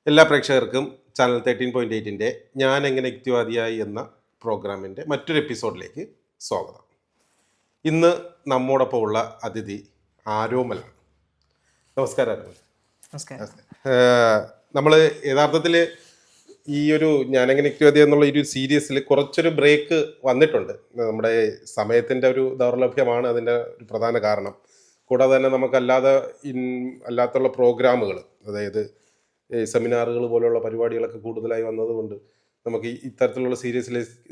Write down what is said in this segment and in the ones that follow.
എല്ലാ പ്രേക്ഷകർക്കും ചാനൽ 13.8-ൻ്റെ ഞാൻ എങ്ങനെ യുക്തിവാദിയായി എന്ന പ്രോഗ്രാമിൻ്റെ മറ്റൊരു എപ്പിസോഡിലേക്ക് സ്വാഗതം. ഇന്ന് നമ്മോടൊപ്പം ഉള്ള അതിഥി ആരോമലാണ്. നമസ്കാരം ആരോമൽ. നമസ്കാരം. നമ്മൾ യഥാർത്ഥത്തിൽ ഈ ഒരു ഞാനെങ്ങനെ യുക്തിവാദി എന്നുള്ള ഈ ഒരു സീരീസിൽ കുറച്ചൊരു ബ്രേക്ക് വന്നിട്ടുണ്ട്. നമ്മുടെ സമയത്തിൻ്റെ ഒരു ദൗർലഭ്യമാണ് അതിൻ്റെ ഒരു പ്രധാന കാരണം. കൂടാതെ തന്നെ നമുക്കല്ലാതെ അല്ലാത്തുള്ള പ്രോഗ്രാമുകൾ, അതായത് സെമിനാറുകൾ പോലെയുള്ള പരിപാടികളൊക്കെ കൂടുതലായി വന്നതുകൊണ്ട് നമുക്ക് ഇത്തരത്തിലുള്ള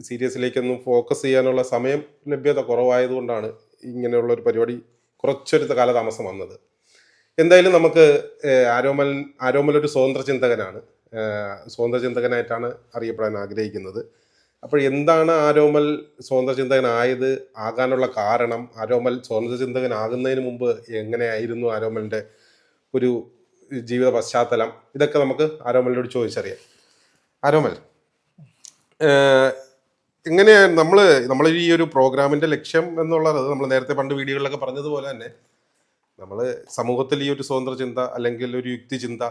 സീരീസിലേക്കൊന്നും ഫോക്കസ് ചെയ്യാനുള്ള സമയം ലഭ്യത കുറവായതുകൊണ്ടാണ് ഇങ്ങനെയുള്ള ഒരു പരിപാടി കുറച്ചൊരു കാലതാമസം വന്നത്. എന്തായാലും നമുക്ക് ആരോമൽ ഒരു സ്വതന്ത്ര ചിന്തകനാണ്, സ്വതന്ത്ര ചിന്തകനായിട്ടാണ് അറിയപ്പെടാൻ ആഗ്രഹിക്കുന്നത്. അപ്പോൾ എന്താണ് ആരോമൽ സ്വതന്ത്ര ചിന്തകനായത്, ആകാനുള്ള കാരണം, ആരോമൽ സ്വതന്ത്ര ചിന്തകനാകുന്നതിന് മുമ്പ് എങ്ങനെയായിരുന്നു ആരോമലിൻ്റെ ഒരു ജീവിത പശ്ചാത്തലം, ഇതൊക്കെ നമുക്ക് ആരോമലിനോട് ചോദിച്ചറിയാം. ആരോമൽ, എങ്ങനെയാണ് നമ്മൾ ഈ ഒരു പ്രോഗ്രാമിൻ്റെ ലക്ഷ്യം എന്നുള്ളത് നമ്മൾ നേരത്തെ പണ്ട് വീഡിയോകളിലൊക്കെ പറഞ്ഞതുപോലെ തന്നെ നമ്മൾ സമൂഹത്തിൽ ഈ ഒരു സ്വതന്ത്ര ചിന്ത അല്ലെങ്കിൽ ഒരു യുക്തി ചിന്ത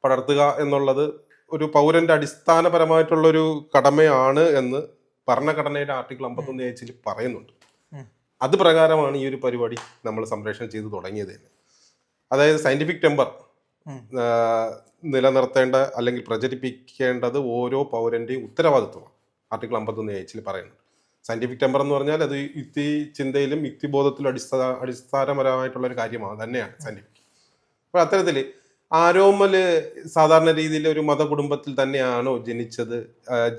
പടർത്തുക എന്നുള്ളത് ഒരു പൗരൻ്റെ അടിസ്ഥാനപരമായിട്ടുള്ളൊരു കടമയാണ് എന്ന് ഭരണഘടനയുടെ ആർട്ടിക്കിൾ 51 പറയുന്നുണ്ട്. അത് പ്രകാരമാണ് ഈ ഒരു പരിപാടി നമ്മൾ സംപ്രേഷണം ചെയ്ത് തുടങ്ങിയത് തന്നെ. അതായത് സയൻറ്റിഫിക് ടെമ്പർ നിലനിർത്തേണ്ട അല്ലെങ്കിൽ പ്രചരിപ്പിക്കേണ്ടത് ഓരോ പൗരൻ്റെയും ഉത്തരവാദിത്വമാണ് ആർട്ടിക്കിൾ 51 പറയുന്നുണ്ട്. സയൻറ്റിഫിക് ടെമ്പർ എന്ന് പറഞ്ഞാൽ അത് യുക്തി ചിന്തയിലും യുക്തിബോധത്തിലും അടിസ്ഥാനപരമായിട്ടുള്ളൊരു കാര്യമാണ് തന്നെയാണ് സയൻറ്റിഫിക്. അപ്പോൾ അത്തരത്തിൽ ആരോമൽ സാധാരണ രീതിയിൽ ഒരു മതകുടുംബത്തിൽ തന്നെയാണോ ജനിച്ചത്,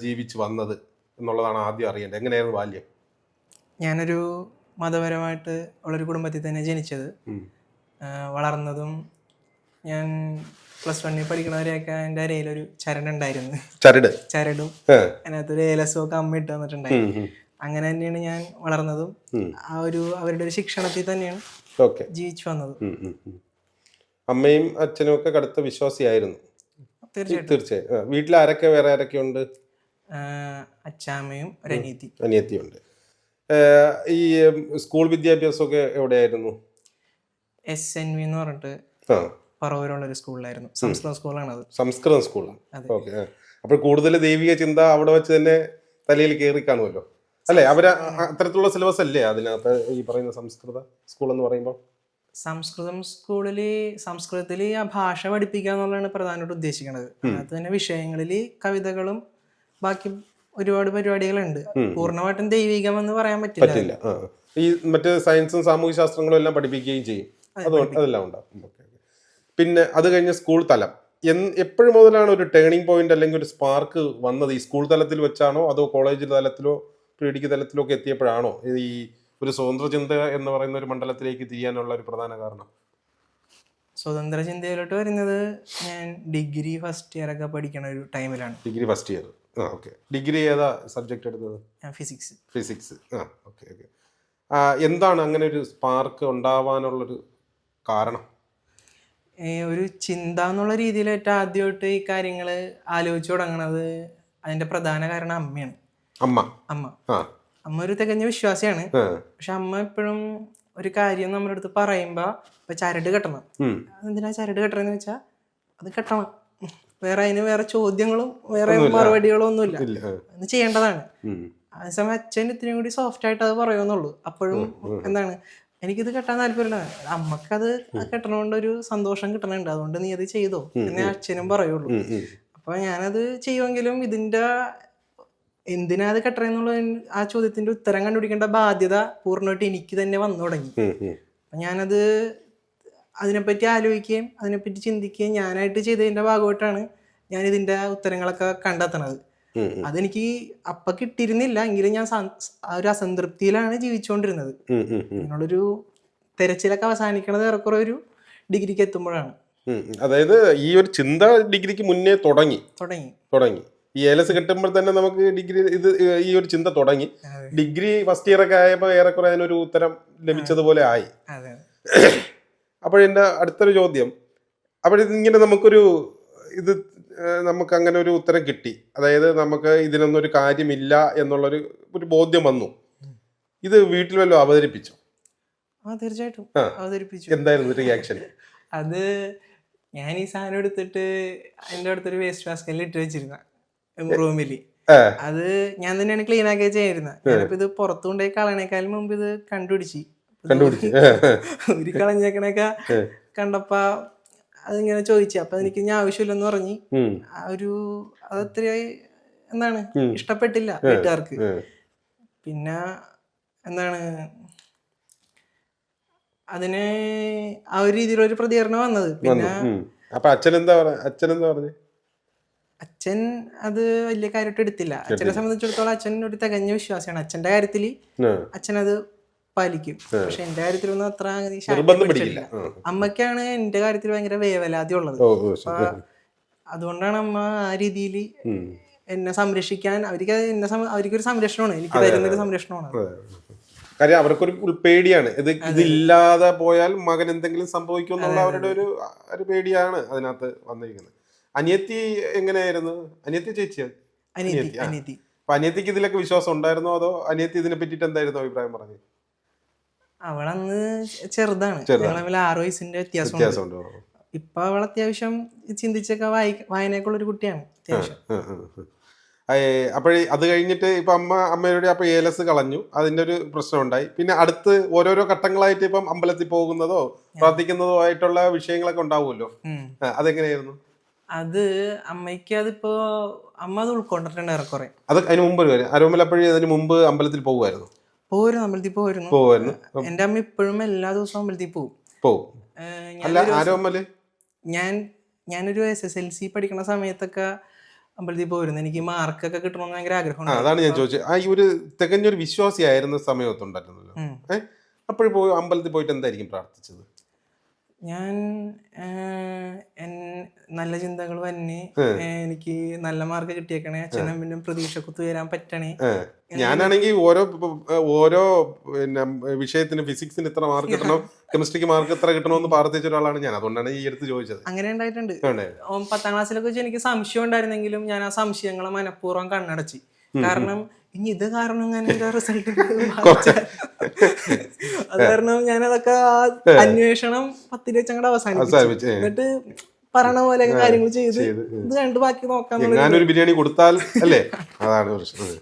ജീവിച്ചു വന്നത് എന്നുള്ളതാണ് ആദ്യം അറിയേണ്ടത്. എങ്ങനെയായിരുന്നു ബാല്യം? ഞാനൊരു മതപരമായിട്ട് ഉള്ളൊരു കുടുംബത്തിൽ തന്നെ ജനിച്ചത്. വളർന്നതും ഞാൻ +1 പഠിക്കണവരെയൊക്കെ എൻ്റെ അരയിലൊരു ചരടുണ്ടായിരുന്നു. ചരടും അതിനകത്തൊരു ഏലസമൊക്കെ അമ്മ ഇട്ട് തന്നിട്ടുണ്ടായിരുന്നു. അങ്ങനെ തന്നെയാണ് ഞാൻ വളർന്നതും. അവരുടെ ഒരു ശിക്ഷണത്തിൽ തന്നെയാണ് ജീവിച്ചു വന്നത്. അമ്മയും അച്ഛനും ഒക്കെ കടുത്ത വിശ്വാസിയായിരുന്നു. തീർച്ചയായും. വീട്ടിൽ ആരൊക്കെ, വേറെ ആരൊക്കെ ഉണ്ട്? അച്ഛാമ്മയും അനിയത്തിയുണ്ട്. ഈ സ്കൂൾ വിദ്യാഭ്യാസമൊക്കെ എവിടെയായിരുന്നു? SNV എന്ന് പറഞ്ഞിട്ട് പറവൂരുള്ളൊരു സ്കൂളിലായിരുന്നു. സംസ്കൃത സ്കൂളാണത്. സംസ്കൃതം സ്കൂളാണ്. ഓക്കെ. അപ്പോൾ കൂടുതൽ ദൈവിക ചിന്ത അവിടെ വെച്ച് തന്നെ തലയിൽ കയറി കാണുമല്ലോ അല്ലേ? അവര് അത്തരത്തിലുള്ള സിലബസ് അല്ലേ അതിനകത്ത് ഈ പറയുന്ന സംസ്കൃത സ്കൂൾ എന്ന് പറയുമ്പോൾ? സംസ്കൃതം സ്കൂളിൽ സംസ്കൃതത്തിൽ ആ ഭാഷ പഠിപ്പിക്കുക എന്നുള്ളതാണ് പ്രധാനമായിട്ട് ഉദ്ദേശിക്കുന്നത്. അതിനകത്ത് തന്നെ വിഷയങ്ങളിൽ കവിതകളും ബാക്കി ഒരുപാട് പരിപാടികളുണ്ട്. പൂർണ്ണമായിട്ടും ദൈവികമെന്ന് പറയാൻ പറ്റില്ല. ഈ മറ്റേ സയൻസും സാമൂഹ്യ ശാസ്ത്രങ്ങളും എല്ലാം പഠിപ്പിക്കുകയും ചെയ്യും, അതെല്ലാം ഉണ്ടാവും. പിന്നെ അത് കഴിഞ്ഞ് സ്കൂൾ തലം എപ്പോഴും മുതലാണ് ഒരു ടേണിംഗ് പോയിന്റ് അല്ലെങ്കിൽ ഒരു സ്പാർക്ക് വന്നത്? ഈ സ്കൂൾ തലത്തിൽ വെച്ചാണോ അതോ കോളേജ് തലത്തിലോ പ്രീഡിഗ്രി തലത്തിലോ ഒക്കെ എത്തിയപ്പോഴാണോ ഈ ഒരു സ്വതന്ത്ര ചിന്ത എന്ന് പറയുന്ന ഒരു മണ്ഡലത്തിലേക്ക് തിരിയാനുള്ള ഒരു പ്രധാന കാരണം? സ്വതന്ത്ര ചിന്തയിലോട്ട് വരുന്നത് ഞാൻ ഡിഗ്രി ഫസ്റ്റ് ഇയർ ഒക്കെ പഠിക്കണ ഒരു ടൈമിലാണ്. Degree first year. Okay. Degree ഏതാ സബ്ജക്ട് എടുത്തത്? ഫിസിക്സ്. ഓക്കെ. എന്താണ് അങ്ങനെ ഒരു സ്പാർക്ക് ഉണ്ടാവാനുള്ളൊരു കാരണം? ഒരു ചിന്ത എന്നുള്ള രീതിയിൽ ഏറ്റവും ആദ്യമായിട്ട് ഈ കാര്യങ്ങൾ ആലോചിച്ചു തുടങ്ങണത് അതിന്റെ പ്രധാന കാരണം അമ്മയാണ്. അമ്മ ഒരു തികഞ്ഞ വിശ്വാസിയാണ്. പക്ഷെ അമ്മ എപ്പോഴും ഒരു കാര്യം നമ്മുടെ അടുത്ത് പറയുമ്പോ ഇപ്പൊ ചരട് കെട്ടണം. എന്തിനാ ചരട് കെട്ടണമെന്ന് വെച്ചാൽ അത് കെട്ടണം, വേറെ ചോദ്യങ്ങളും വേറെ മറുപടികളും ഒന്നുമില്ല, അത് ചെയ്യേണ്ടതാണ്. അതേസമയം അച്ഛൻ ഇത്തിരി കൂടി സോഫ്റ്റ് ആയിട്ട് അത് പറയുന്നുള്ളൂ. അപ്പോഴും എന്താണ്, എനിക്കിത് കെട്ടാൻ താല്പര്യമില്ല, അമ്മക്കത് കെട്ടണോണ്ട് ഒരു സന്തോഷം കിട്ടണുണ്ട്, അതുകൊണ്ട് നീ അത് ചെയ്തോ എന്നേ അച്ഛനും പറയുള്ളൂ. അപ്പൊ ഞാനത് ചെയ്യുമെങ്കിലും ഇതിന്റെ എന്തിനാ അത് കെട്ടണെന്നുള്ള ആ ചോദ്യത്തിന്റെ ഉത്തരം കണ്ടുപിടിക്കേണ്ട ബാധ്യത പൂർണ്ണമായിട്ട് എനിക്ക് തന്നെ വന്നു തുടങ്ങി. അപ്പൊ ഞാനത് അതിനെപ്പറ്റി ആലോചിക്കുകയും അതിനെപ്പറ്റി ചിന്തിക്കുകയും ഞാനായിട്ട് ചെയ്തതിന്റെ ഭാഗമായിട്ടാണ് ഞാൻ ഇതിന്റെ ഉത്തരങ്ങളൊക്കെ കണ്ടെത്തണത്. അതെനിക്ക് അപ്പൊ കിട്ടിയിരുന്നില്ല എങ്കിലും ഞാൻ ആ ഒരു അസംതൃപ്തിയിലാണ് ജീവിച്ചുകൊണ്ടിരുന്നത്. നിങ്ങളൊരു തെരച്ചിലൊക്കെ അവസാനിക്കണത് ഏറെക്കുറെ ഒരു ഡിഗ്രിക്ക് എത്തുമ്പോഴാണ്. അതായത് ഈ ഒരു ചിന്ത ഡിഗ്രിക്ക് മുന്നേ തുടങ്ങി. ഈ ഏലസ് കിട്ടുമ്പോൾ തന്നെ നമുക്ക് ഡിഗ്രി ഈ ഒരു ചിന്ത തുടങ്ങി. ഡിഗ്രി ഫസ്റ്റ് ഇയർ ഒക്കെ ആയപ്പോൾ ഏറെക്കുറെ അതിനൊരു ഉത്തരം ലഭിച്ചതുപോലെ ആയി. അപ്പോഴെന്റെ അടുത്തൊരു ചോദ്യം, അപ്പോഴിങ്ങനെ നമുക്ക് അങ്ങനെ ഒരു ഉത്തരം കിട്ടി, അതായത് നമുക്ക് ഇതിനൊന്നും ഒരു കാര്യമില്ല എന്നുള്ളൊരു ബോധ്യം വന്നു. ഇത് വീട്ടിൽ വല്ലതും അവതരിപ്പിച്ചോ? തീർച്ചയായിട്ടും അവതരിപ്പിച്ചു. എന്തായിരുന്നു റിയാക്ഷൻ? അത് ഞാൻ ഈ സാധനം എടുത്തിട്ട് എൻ്റെ അടുത്തൊരു വേസ്റ്റ് ബാസ്കറ്റിൽ ഇട്ട് വെച്ചിരുന്ന റൂമിൽ. അത് ഞാൻ തന്നെയാണ് ക്ലീൻ ആക്കി ചെയ്യായിരുന്നത്. ഞാനിപ്പോ ഇത് പുറത്തു കൊണ്ടുപോയി കളയണേക്കാളും മുമ്പ് ഇത് കണ്ടുപിടിച്ച് ഒരു കളഞ്ഞേക്കണേക്ക കണ്ടപ്പോ അതിങ്ങനെ ചോദിച്ചു. അപ്പൊ എനിക്ക് ഇനി ആവശ്യമില്ലെന്ന് പറഞ്ഞ് അതത്ര എന്താണ് ഇഷ്ടപ്പെട്ടില്ല വീട്ടുകാർക്ക്. പിന്നെ എന്താണ് അതിന് ആ ഒരു രീതിയിലൊരു പ്രതികരണം വന്നത്. പിന്നെ അച്ഛൻ അത് വലിയ കാര്യമായിട്ട് എടുത്തില്ല. അച്ഛനെ സംബന്ധിച്ചിടത്തോളം അച്ഛൻ ഒരു തികഞ്ഞ വിശ്വാസിയാണ്. അച്ഛന്റെ കാര്യത്തിൽ അച്ഛൻ അത് പാലിക്കും. പക്ഷെ എന്റെ കാര്യത്തിലൊന്നും അത്ര പിടിച്ചിട്ടില്ല. അമ്മയ്ക്കാണ് എന്റെ കാര്യത്തിൽ ഭയങ്കര വേവലാതി ഉള്ളത്. അപ്പൊ അതുകൊണ്ടാണ് അമ്മ ആ രീതിയിൽ എന്നെ സംരക്ഷിക്കാൻ അവർക്കൊരു സംരക്ഷണമാണ്, എനിക്ക് തരുന്നൊരു സംരക്ഷണമാണ്. കാര്യം അവർക്കൊരു പേടിയാണ്, ഇതില്ലാതെ പോയാൽ മകൻ എന്തെങ്കിലും സംഭവിക്കും എന്നുള്ള അവരുടെ ഒരു പേടിയാണ് അതിനകത്ത് വന്നിരിക്കുന്നത്. അനിയത്തി എങ്ങനെയായിരുന്നു? അനിയത്തി ചേച്ചിയാണ്? അനിയത്തി. അപ്പൊ അനിയത്തിക്ക് ഇതിലൊക്കെ വിശ്വാസം ഉണ്ടായിരുന്നോ, അതോ അനിയത്തി ഇതിനെ പറ്റിട്ട് എന്തായിരുന്നു അഭിപ്രായം പറഞ്ഞത്? അവളന്ന് ചെറുതാണ്, 6 വയസ്സിന്റെ വ്യത്യാസമുണ്ട്. ഇപ്പൊ അവൾ അത്യാവശ്യം ചിന്തിച്ചൊക്കെ വായനയൊക്കെയുള്ളൊരു കുട്ടിയാണ് അത്യാവശ്യം. അപ്പോഴേ അത് കഴിഞ്ഞിട്ട് ഇപ്പൊ അമ്മയുടെ അപ്പൊ ഏലസ് കളഞ്ഞു, അതിന്റെ ഒരു പ്രശ്നം ഉണ്ടായി. പിന്നെ അടുത്ത് ഓരോരോ ഘട്ടങ്ങളായിട്ട് ഇപ്പം അമ്പലത്തിൽ പോകുന്നതോ പ്രാർത്ഥിക്കുന്നതോ ആയിട്ടുള്ള വിഷയങ്ങളൊക്കെ ഉണ്ടാവുമല്ലോ, അതെങ്ങനെയായിരുന്നു? അത് അമ്മയ്ക്ക് അതിപ്പോ അമ്മ അത് ഉൾക്കൊണ്ടിട്ടുണ്ട് ഏറെക്കുറെ. അത് അതിന് മുമ്പ് അരോമലപ്പഴി അതിന് മുമ്പ് അമ്പലത്തിൽ പോകുമായിരുന്നു? അമ്പലത്തിൽ പോയിരുന്നു. എന്റെ അമ്മ ഇപ്പോഴും എല്ലാ ദിവസവും അമ്പലത്തിൽ പോകും. ഞാനൊരു SSLC പഠിക്കുന്ന സമയത്തൊക്കെ അമ്പലത്തിൽ പോയിരുന്നു. എനിക്ക് മാർക്കൊക്കെ കിട്ടണമെന്ന് ഭയങ്കര ആഗ്രഹം. അതാണ് ഞാൻ ചോദിച്ചത്. ഈ ഒരു തികഞ്ഞൊരു വിശ്വാസിയായിരുന്ന സമയത്തുണ്ടായിരുന്നല്ലോ, അപ്പോഴും പോയി അമ്പലത്തിൽ പോയിട്ട് എന്തായിരിക്കും പ്രാർത്ഥിച്ചത്? ഞാൻ നല്ല ചിന്തകൾ വന്നെ, എനിക്ക് നല്ല മാർക്ക് കിട്ടിയേക്കണേ, അച്ഛനമ്മനും പ്രതീക്ഷക്കുത്ത് വരാൻ പറ്റണേ. ഞാനാണെങ്കിൽ ഓരോ പിന്നെ വിഷയത്തിന് ഫിസിക്സിന് ഇത്ര മാർക്ക് കിട്ടണം, കെമിസ്ട്രിക്ക് മാർക്ക് എത്ര കിട്ടണമെന്ന് പ്രാർത്ഥിച്ച ഒരാളാണ് ഞാൻ. അതുകൊണ്ടാണ് ഈ അടുത്ത് ചോദിച്ചത്. അങ്ങനെ ഉണ്ടായിട്ടുണ്ട്. 10ാം ക്ലാസ്സിലൊക്കെ വെച്ച് എനിക്ക് സംശയം ഉണ്ടായിരുന്നെങ്കിലും ഞാൻ ആ സംശയങ്ങളെ മനഃപൂർവ്വം കണ്ണടച്ച്. കാരണം ഇനി ഇത് കാരണം ഞാൻ എന്റെ റിസൾട്ട് അത് കാരണം ഞാൻ അതൊക്കെ അന്വേഷണം 10ൽ വെച്ച് അങ്ങോട്ട് അവസാനിപ്പിച്ചു. എന്നിട്ട് പറയണ പോലെ കാര്യങ്ങൾ ചെയ്ത് ഇത് കണ്ട് ബാക്കി നോക്കാം. ഞാനൊരു ബിരിയാണി കൊടുത്താൽ അല്ലേ, അതാണ് പ്രശ്നം.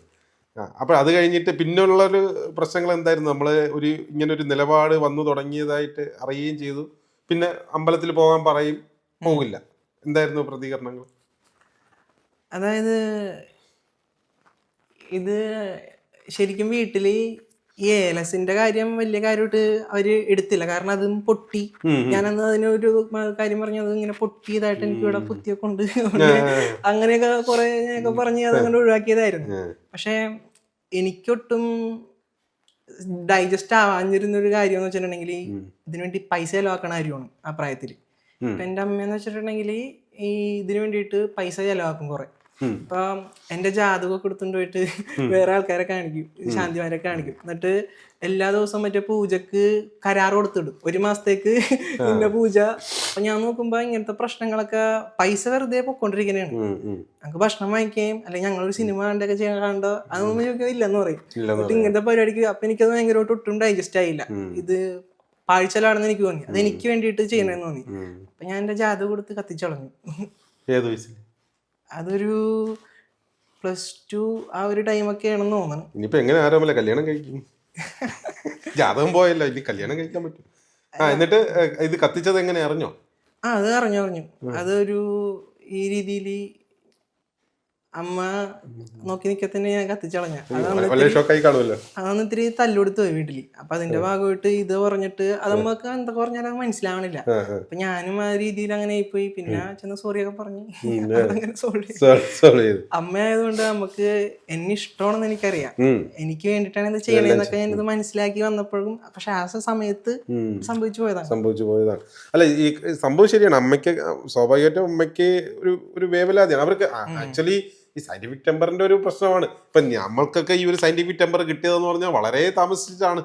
അപ്പൊ അത് കഴിഞ്ഞിട്ട് പിന്നുള്ളൊരു പ്രശ്നങ്ങൾ എന്തായിരുന്നു? നമ്മള് ഇങ്ങനെ ഒരു നിലപാട് വന്നു തുടങ്ങിയതായിട്ട് അറിയുകയും ചെയ്തു. പിന്നെ അമ്പലത്തിൽ പോകാൻ പറയും, പോകില്ല. എന്തായിരുന്നു പ്രതികരണങ്ങൾ? അതായത് ഇത് ശരിക്കും വീട്ടില് ഈ ഏലസിന്റെ കാര്യം വലിയ കാര്യമായിട്ട് അവര് എടുത്തില്ല. കാരണം അതും പൊട്ടി. ഞാനന്ന് അതിനൊരു കാര്യം പറഞ്ഞു, അത് ഇങ്ങനെ പൊട്ടിയതായിട്ട് എനിക്ക് ഇവിടെ കുത്തിയൊക്കെ ഉണ്ട്, അങ്ങനെയൊക്കെ കുറെ ഞാനൊക്കെ പറഞ്ഞ് അതങ്ങനെ ഒഴിവാക്കിയതായിരുന്നു. പക്ഷെ എനിക്കൊട്ടും ഡൈജസ്റ്റ് ആവാഞ്ഞിരുന്നൊരു കാര്യം എന്ന് വെച്ചിട്ടുണ്ടെങ്കിൽ ഇതിനുവേണ്ടി പൈസ ചെലവാക്കണ കാര്യമാണ് ആ പ്രായത്തിൽ. ഇപ്പൊ എന്റെ അമ്മയെന്ന് വെച്ചിട്ടുണ്ടെങ്കിൽ ഈ ഇതിനു വേണ്ടിയിട്ട് പൈസ ചെലവാക്കും കുറെ. ഇപ്പൊ എന്റെ ജാതകമൊക്കെ എടുത്തുകൊണ്ട് പോയിട്ട് വേറെ ആൾക്കാരെ കാണിക്കും, ശാന്തിമാരെ കാണിക്കും. എന്നിട്ട് എല്ലാ ദിവസവും മറ്റേ പൂജക്ക് കരാർ കൊടുത്തിടും, 1 മാസത്തേക്ക് ഇന്ന പൂജ. അപ്പൊ ഞാൻ നോക്കുമ്പോ ഇങ്ങനത്തെ പ്രശ്നങ്ങളൊക്കെ പൈസ വെറുതെ പൊക്കോണ്ടിരിക്കുന്നതാണ്. ഞങ്ങൾക്ക് ഭക്ഷണം വാങ്ങിക്കുകയും അല്ലെങ്കിൽ ഞങ്ങളൊരു സിനിമ കണ്ടൊക്കെ ചെയ്യാണ്ടോ അതൊന്നും ചോദിക്കാൻ ഇല്ലെന്ന് പറയും. എന്നിട്ട് ഇങ്ങനത്തെ പരിപാടിക്ക് അപ്പൊ എനിക്കത് ഭയങ്കരമായിട്ട് ഒട്ടും ഡൈജസ്റ്റ് ആയില്ല. ഇത് പാഴ്ചലാണെന്ന് എനിക്ക് തോന്നി, അത് എനിക്ക് വേണ്ടിയിട്ട് ചെയ്യണമെന്ന് തോന്നി. അപ്പൊ ഞാൻ എന്റെ ജാതകം കൊടുത്ത് കത്തിച്ചളഞ്ഞു. അതൊരു +2 ആ ഒരു ടൈമൊക്കെ ആണെന്ന് തോന്നുന്നു. ഇനിയിപ്പോ എങ്ങനെ ആരാമല്ല കല്യാണം കഴിക്കും? ജാതകം പോയല്ലോ, ഇനി കല്യാണം കഴിക്കാൻ പറ്റും. എന്നിട്ട് ഇത് കത്തിച്ചത് എങ്ങനെ അറിഞ്ഞോ? അത് അറിഞ്ഞു. അതൊരു ഈ രീതിയിൽ അമ്മ നോക്കി നിൽക്കത്തന്നെ ഞാൻ കത്തിച്ചളഞ്ഞ. അതൊന്ന് ഇത്തിരി തല്ലുകൊടുത്തു പോയി വീട്ടില്. അപ്പൊ അതിന്റെ ഭാഗമായിട്ട് ഇത് പറഞ്ഞിട്ട് അത് നമുക്ക് എന്തൊക്കെ പറഞ്ഞാലും മനസ്സിലാവണില്ല. അപ്പൊ ഞാനും ആ രീതിയിൽ അങ്ങനെ ആയിപ്പോയി. പിന്നെ ചെന്ന് സോറിയൊക്കെ പറഞ്ഞു അമ്മ ആയതുകൊണ്ട് നമുക്ക് എന്നെ ഇഷ്ടമാണെന്ന് എനിക്കറിയാം, എനിക്ക് വേണ്ടിയിട്ടാണ് ഇത് ചെയ്യണേന്നൊക്കെ ഞാനിത് മനസ്സിലാക്കി വന്നപ്പോഴും. പക്ഷെ ആ സമയത്ത് സംഭവിച്ചു പോയതാണ്. അല്ല, ഈ സംഭവം ശരിയാണ്. അമ്മയ്ക്ക് സ്വാഭാവികമായിട്ടും അമ്മയ്ക്ക് ഒരു വേവലാതിയാണ്. അവർക്ക് ആക്ച്വലി ഈ സയന്റിഫിക് ടെമ്പറിന്റെ ഒരു പ്രശ്നമാണ്. ഇപ്പൊ നമ്മൾക്കൊക്കെ ഈ ഒരു സയന്റിഫിക് ടെമ്പർ കിട്ടിയതെന്ന് പറഞ്ഞാൽ വളരെ താമസിച്ചാണ്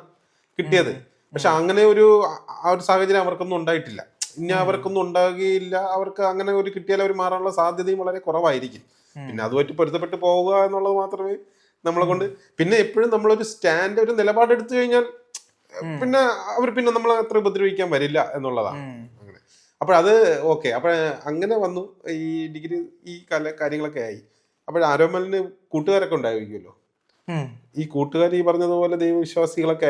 കിട്ടിയത്. പക്ഷെ അങ്ങനെ ആ ഒരു സാഹചര്യം അവർക്കൊന്നും ഉണ്ടായിട്ടില്ല. ഇനി അവർക്കൊന്നും ഉണ്ടാകുകയില്ല. അവർക്ക് അങ്ങനെ ഒരു കിട്ടിയാൽ അവർ മാറാനുള്ള സാധ്യതയും വളരെ കുറവായിരിക്കും. പിന്നെ അതുമായിട്ട് പൊരുത്തപ്പെട്ട് പോവുക എന്നുള്ളത് മാത്രമേ നമ്മളെ കൊണ്ട്. പിന്നെ എപ്പോഴും നമ്മളൊരു സ്റ്റാൻഡ്, ഒരു നിലപാടെടുത്തു കഴിഞ്ഞാൽ പിന്നെ അവർ നമ്മളെ അത്ര ഉപദ്രവിക്കാൻ വരില്ല എന്നുള്ളതാണ്. അങ്ങനെ അപ്പോഴത് ഓക്കെ. അപ്പോൾ അങ്ങനെ വന്നു ഈ ഡിഗ്രി ഈ കാര്യങ്ങളൊക്കെ ആയി. അപ്പോൾ ആരോമലിന് കൂട്ടുകാരൊക്കെ ഉണ്ടായിരിക്കുമല്ലോ. ഈ കൂട്ടുകാർ ഈ പറഞ്ഞതുപോലെ ദൈവവിശ്വാസികളൊക്കെ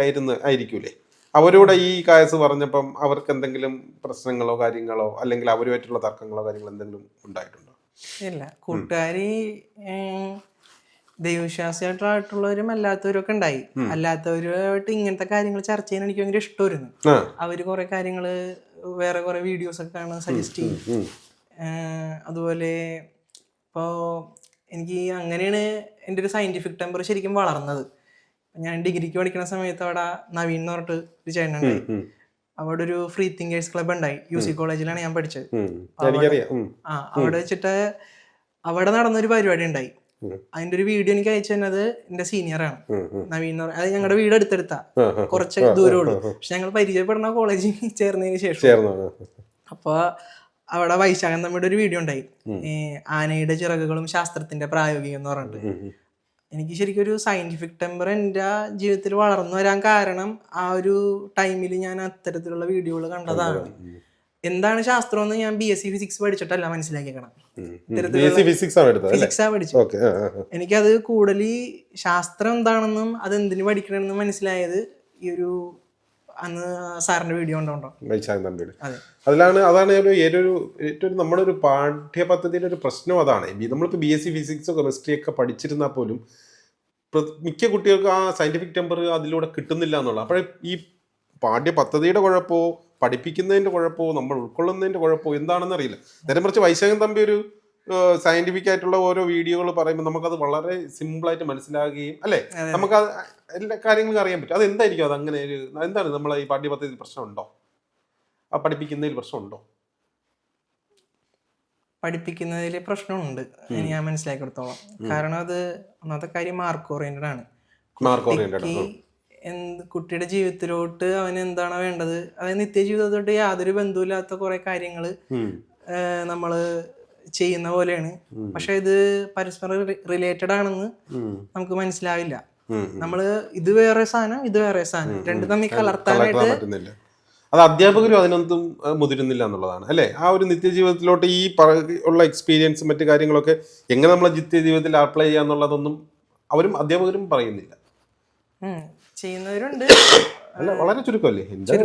ആയിരിക്കൂലേ? അവരോട് ഈ കേസ് പറഞ്ഞപ്പം അവർക്ക് എന്തെങ്കിലും പ്രശ്നങ്ങളോ കാര്യങ്ങളോ അല്ലെങ്കിൽ അവരുമായിട്ടുള്ള തർക്കങ്ങളോ കാര്യങ്ങളോ എന്തെങ്കിലും ഉണ്ടായിട്ടുണ്ടോ? ഇല്ല, കൂട്ടുകാരി ദൈവവിശ്വാസിയായിട്ടുള്ളവരും അല്ലാത്തവരും ഒക്കെ ഉണ്ടായി. അല്ലാത്തവരുമായിട്ട് ഇങ്ങനത്തെ കാര്യങ്ങൾ ചർച്ച ചെയ്യാൻ എനിക്ക് ഭയങ്കര ഇഷ്ടമായിരുന്നു. അവര് കുറെ കാര്യങ്ങള് വേറെ കുറെ വീഡിയോസ് ഒക്കെ കാണാൻ സജസ്റ്റ് ചെയ്യും. അതുപോലെ ഇപ്പോൾ എനിക്ക് അങ്ങനെയാണ് എൻ്റെ ഒരു സയന്റിഫിക് ടെമ്പർ ശരിക്കും വളർന്നത്. ഞാൻ ഡിഗ്രിക്ക് പഠിക്കുന്ന സമയത്ത് അവിടെ നവീൻ എന്ന് പറഞ്ഞിട്ട് ഒരു ചേട്ടനുണ്ടായി. അവിടെ ഒരു ഫ്രീ തിങ്കേഴ്സ് ക്ലബ് ഉണ്ടായി. UC കോളേജിലാണ് ഞാൻ പഠിച്ചത്. അവിടെ വെച്ചിട്ട് അവിടെ നടന്നൊരു പരിപാടി ഉണ്ടായി. അതിന്റെ ഒരു വീഡിയോ എനിക്ക് അയച്ചു തന്നത് എന്റെ സീനിയറാണ് നവീൻ എന്ന് പറയുന്നത്. അത് ഞങ്ങളുടെ വീട് അടുത്തെടുത്താ, കുറച്ച് ദൂരമുള്ളൂ. പക്ഷെ ഞങ്ങൾ പരിചയപ്പെടുന്ന കോളേജിൽ ചേർന്നതിന് ശേഷം. അപ്പൊ അവിടെ വൈശാഖൻ തമ്മിയുടെ ഒരു വീഡിയോ ഉണ്ടായി, ആനയുടെ ചിറകുകളും ശാസ്ത്രത്തിന്റെ പ്രായോഗികം എന്ന് പറഞ്ഞിട്ട്. എനിക്ക് ശരിക്കും ഒരു സയന്റിഫിക് ടെമ്പർ എൻ്റെ ജീവിതത്തിൽ വളർന്നു വരാൻ കാരണം ആ ഒരു ടൈമിൽ ഞാൻ അത്തരത്തിലുള്ള വീഡിയോകൾ കണ്ടതാണ്. എന്താണ് ശാസ്ത്രം എന്ന് ഞാൻ BSc ഫിസിക്സ് പഠിച്ചിട്ടല്ല മനസ്സിലാക്കിയേക്കണം. ഫിസിക്സാ പഠിച്ചത്. എനിക്കത് കൂടുതൽ ശാസ്ത്രം എന്താണെന്നും അത് എന്തിനു പഠിക്കണമെന്നും മനസ്സിലായത് ഈ ഒരു അന്ന് സാറിന്റെ വീഡിയോ ഉണ്ടോ. അതാണ് ഏറ്റവും നമ്മുടെ ഒരു പാഠ്യപദ്ധതിയുടെ ഒരു പ്രശ്നം. അതാണ് നമ്മളിപ്പോൾ BSc ഫിസിക്സോ കെമിസ്ട്രി ഒക്കെ പഠിച്ചിരുന്നാൽ പോലും മിക്ക കുട്ടികൾക്ക് ആ സയന്റിഫിക് ടെമ്പർ അതിലൂടെ കിട്ടുന്നില്ല എന്നുള്ള. അപ്പോഴേ ഈ പാഠ്യപദ്ധതിയുടെ കുഴപ്പമോ പഠിപ്പിക്കുന്നതിന്റെ കുഴപ്പമോ നമ്മൾ ഉൾക്കൊള്ളുന്നതിന്റെ കുഴപ്പമോ എന്താണെന്ന് അറിയില്ല. നേരെ മറിച്ച് വൈശാഖൻ തമ്പി ഒരു സയന്റിഫിക് ആയിട്ടുള്ള ഓരോ വീഡിയോകൾ പറയുമ്പോൾ നമുക്കത് വളരെ സിമ്പിളായിട്ട് മനസ്സിലാകുകയും അല്ലേ, നമുക്ക് എല്ലാ കാര്യങ്ങളും അറിയാൻ പറ്റും. അത് എന്തായിരിക്കും? അത് അങ്ങനെ ഒരു എന്താണ് നമ്മളെ ഈ പാഠ്യപദ്ധതിയിൽ പ്രശ്നമുണ്ടോ? ആ പഠിപ്പിക്കുന്നതിൽ പ്രശ്നമുണ്ടോ? പഠിപ്പിക്കുന്നതിൽ പ്രശ്നമുണ്ട് ഞാൻ മനസ്സിലാക്കിയെടുത്തോളം. കാരണം അത് ഒന്നാമത്തെ കാര്യം മാർക്ക് ഓറിയന്റഡ് ആണ്. കുട്ടിയുടെ ജീവിതത്തിലോട്ട് അവന് എന്താണ് വേണ്ടത്, അതായത് നിത്യജീവിതത്തോട്ട് യാതൊരു ബന്ധമില്ലാത്ത കുറെ കാര്യങ്ങള് നമ്മള് ചെയ്യുന്ന പോലെയാണ്. പക്ഷെ ഇത് പരസ്പരം റിലേറ്റഡ് ആണെന്ന് നമുക്ക് മനസ്സിലാവില്ല. നമ്മള് ഇത് വേറെ സാധനം, ഇത് വേറെ സാധനം, രണ്ടും തമ്മിൽ കലർത്താനായിട്ട് അത് അധ്യാപകരും അതിനൊന്നും മുതിരുന്നില്ല എന്നുള്ളതാണ് അല്ലേ. ആ ഒരു നിത്യജീവിതത്തിലോട്ട് ഈ ഉള്ള എക്സ്പീരിയൻസ് മറ്റു കാര്യങ്ങളൊക്കെ എങ്ങനെ നമ്മളെ നിത്യജീവിതത്തിൽ അപ്ലൈ ചെയ്യാന്നുള്ളതൊന്നും അവരും അധ്യാപകരും പറയുന്നില്ല. ചെയ്യുന്നവരുണ്ട്, അല്ല വളരെ ചുരുക്കമല്ലേ. എന്റെ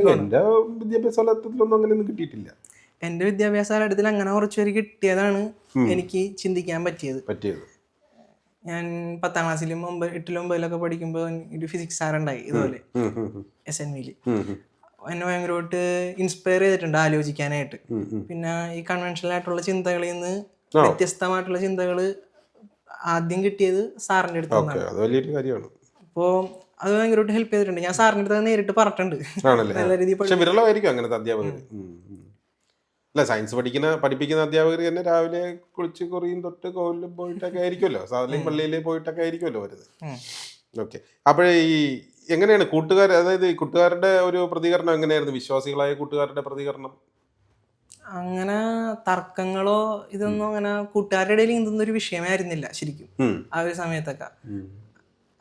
വിദ്യാഭ്യാസ കാലഘട്ടത്തിലൊന്നും അങ്ങനെയൊന്നും കിട്ടിയിട്ടില്ല. എന്റെ വിദ്യാഭ്യാസ കാലഘട്ടത്തിൽ അങ്ങനെ കുറച്ചുപേര് കിട്ടിയതാണ് എനിക്ക് ചിന്തിക്കാൻ പറ്റിയത്. ഞാൻ 10ാം ക്ലാസ്സിലും 8ലും 9ലൊക്കെ പഠിക്കുമ്പോൾ ഒരു ഫിസിക്സ് സാറുണ്ടായി ഇതുപോലെ SNVയില്. എന്നെ ഭയങ്കരമായിട്ട് ഇൻസ്പയർ ചെയ്തിട്ടുണ്ട് ആലോചിക്കാനായിട്ട്. പിന്നെ ഈ കൺവെൻഷണൽ ആയിട്ടുള്ള ചിന്തകളിൽ നിന്ന് വ്യത്യസ്തമായിട്ടുള്ള ചിന്തകള് ആദ്യം കിട്ടിയത് സാറിന്റെ അടുത്ത് നിന്നാണ്. അപ്പോ അത് ഭയങ്കരമായിട്ട് ഹെൽപ്പ് ചെയ്തിട്ടുണ്ട്. ഞാൻ സാറിന്റെ അടുത്ത് നേരിട്ട് പറഞ്ഞിട്ടുണ്ട്. നല്ല രീതിയിൽ വിരളമായിരിക്കും അങ്ങനത്തെ അധ്യാപകർ. അല്ല, സയൻസ് പഠിപ്പിക്കുന്ന അധ്യാപകർ തന്നെ രാവിലെ കുളിച്ച് കുറിയും തൊട്ട് കോവിലും പോയിട്ടൊക്കെ ആയിരിക്കുമല്ലോ, സാധാരണ പള്ളിയിൽ പോയിട്ടൊക്കെ ആയിരിക്കുമല്ലോ വരുന്നത്. ഓക്കെ. അപ്പോഴേ ഈ എങ്ങനെയാണ് കൂട്ടുകാർ, അതായത് കൂട്ടുകാരുടെ ഒരു പ്രതികരണം എങ്ങനെയായിരുന്നു? വിശ്വാസികളായ കൂട്ടുകാരുടെ പ്രതികരണം? അങ്ങനെ തർക്കങ്ങളോ ഇതൊന്നും അങ്ങനെ കൂട്ടുകാരുടെ ഇടയിൽ ഇതൊന്നും ഒരു വിഷയമായിരുന്നില്ല ശരിക്കും ആ ഒരു സമയത്തൊക്കെ.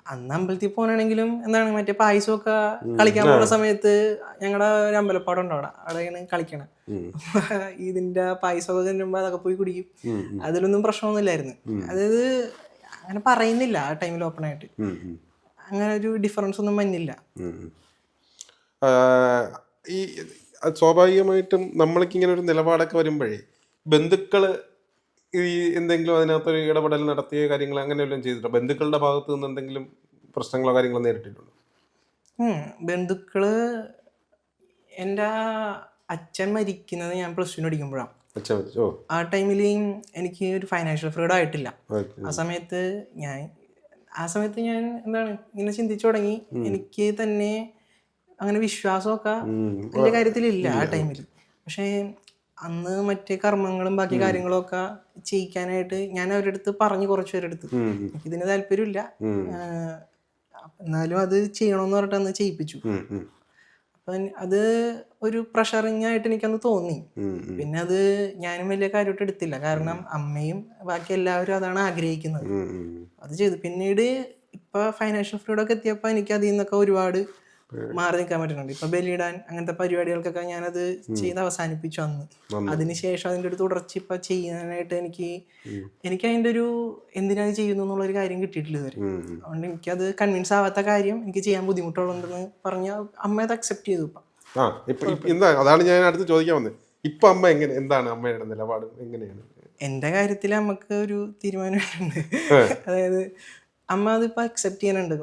അന്ന് അമ്പലത്തിൽ പോകണമെങ്കിലും എന്താണ് മറ്റേ പായസമൊക്കെ കളിക്കാൻ പോകുന്ന സമയത്ത് ഞങ്ങളുടെ ഒരു അമ്പലപ്പാടം ഉണ്ടോ, അവിടെയാണ് കളിക്കണം. ഇതിന്റെ പായസമൊക്കെ തിന്നുമ്പോ അതൊക്കെ പോയി കുടിക്കും. അതിലൊന്നും പ്രശ്നമൊന്നുമില്ലായിരുന്നു. അതായത് അങ്ങനെ പറയുന്നില്ല ആ ടൈമിൽ ഓപ്പൺ ആയിട്ട്. അങ്ങനെ ഒരു ഡിഫറൻസ് ഒന്നും വന്നില്ല. ഈ സ്വാഭാവികമായിട്ടും നമ്മൾക്ക് ഇങ്ങനെ ഒരു നിലപാടൊക്കെ വരുമ്പോഴേ ബന്ധുക്കള് ഈ എന്തെങ്കിലും അതിനകത്തൊരു ഇടപെടൽ നടത്തിയ കാര്യങ്ങൾ അങ്ങനെ വല്ലതും ചെയ്തിട്ടോ? ബന്ധുക്കളുടെ ഭാഗത്ത് നിന്ന് എന്തെങ്കിലും പ്രശ്നങ്ങളോ കാര്യങ്ങളോ നേരിട്ടിട്ടുണ്ടോ? ബന്ധുക്കള്, എൻ്റെ അച്ഛൻ മരിക്കുന്നത് ഞാൻ +2 പഠിക്കുമ്പോഴാണ്. ആ ടൈമിൽ എനിക്ക് ഒരു ഫൈനാൻഷ്യൽ ഫ്രീഡം ആയിട്ടില്ല. ആ സമയത്ത് ഞാൻ എന്താണ് ഇങ്ങനെ ചിന്തിച്ചു തുടങ്ങി. എനിക്ക് തന്നെ അങ്ങനെ വിശ്വാസമൊക്കെ എൻ്റെ കാര്യത്തിലില്ല ആ ടൈമിൽ. പക്ഷേ അന്ന് മറ്റേ കർമ്മങ്ങളും ബാക്കി കാര്യങ്ങളും ഒക്കെ ചെയ്യിക്കാനായിട്ട് ഞാൻ അവരുടെ അടുത്ത് പറഞ്ഞു, കുറച്ചു പേരുടെ അടുത്ത് എനിക്കിതിന് താല്പര്യമില്ല, എന്നാലും അത് ചെയ്യണമെന്ന് പറഞ്ഞിട്ട് അന്ന് ചെയ്യിപ്പിച്ചു. അപ്പൊ അത് ഒരു പ്രഷറിങ് ആയിട്ട് എനിക്കന്ന് തോന്നി. പിന്നെ അത് ഞാനും വലിയ കാര്യമായിട്ട് എടുത്തില്ല, കാരണം അമ്മയും ബാക്കി എല്ലാവരും അതാണ് ആഗ്രഹിക്കുന്നത്. അത് ചെയ്തു. പിന്നീട് ഇപ്പൊ ഫൈനാൻഷ്യൽ ഫ്രീഡം ഒക്കെ എത്തിയപ്പോൾ എനിക്ക് അതിൽ നിന്നൊക്കെ ഒരുപാട് മാറി നിൽക്കാൻ പറ്റുന്നുണ്ട്. ഇപ്പൊ ബലിയിടാൻ അങ്ങനത്തെ പരിപാടികൾക്കൊക്കെ ഞാനത് ചെയ്ത് അവസാനിപ്പിച്ചു അന്ന്. അതിനുശേഷം അതിന്റെ ഒരു തുടർച്ച ഇപ്പൊ ചെയ്യാനായിട്ട് എനിക്ക് അതിന്റെ ഒരു എന്തിനാണ് ചെയ്യുന്നു എന്നുള്ളൊരു കാര്യം കിട്ടിയിട്ടില്ല ഇതുവരെ. അതുകൊണ്ട് എനിക്കത് കൺവിൻസ് ആവാത്ത കാര്യം എനിക്ക് ചെയ്യാൻ ബുദ്ധിമുട്ടുള്ളതെന്ന് പറഞ്ഞ അമ്മ അത് അക്സെപ്റ്റ് ചെയ്തു. അതാണ് ഞാൻ അടുത്ത് ചോദിക്കാൻ വന്നത്. ഇപ്പൊ അമ്മ എന്താണ് അമ്മയുടെ നിലപാട്, എങ്ങനെയാണ്? എന്റെ കാര്യത്തിൽ അമ്മക്ക് ഒരു തീരുമാനമുണ്ട്. അതായത് അമ്മ അതിപ്പോ അക്സെപ്റ്റ് ചെയ്യാനുണ്ട്.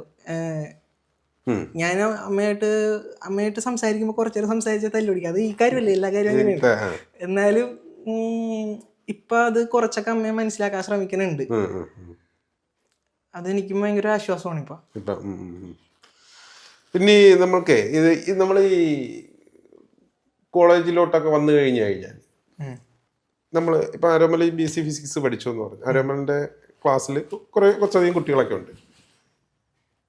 ഞാൻ അമ്മയായിട്ട് സംസാരിക്കുമ്പോൾ കുറച്ചേരം സംസാരിച്ച തല്ലുപിടിക്കുക, അത് ഈ കാര്യമല്ലേ, എല്ലാ കാര്യം അങ്ങനെയാണ്. എന്നാലും ഇപ്പൊ അത് കുറച്ചൊക്കെ അമ്മയെ മനസ്സിലാക്കാൻ ശ്രമിക്കുന്നുണ്ട്. അതെനിക്കും ഭയങ്കര ആശ്വാസമാണ് ഇപ്പൊ. പിന്നെ നമ്മൾക്ക് നമ്മൾ ഈ കോളേജിലോട്ടൊക്കെ വന്നു കഴിഞ്ഞാൽ നമ്മൾ ഇപ്പൊ ആരോമല BC ഫിസിക്സ് പഠിച്ചു എന്ന് പറഞ്ഞു. ആരോമലിന്റെ ക്ലാസ്സിൽ കുറച്ചധികം കുട്ടികളൊക്കെ ഉണ്ട്.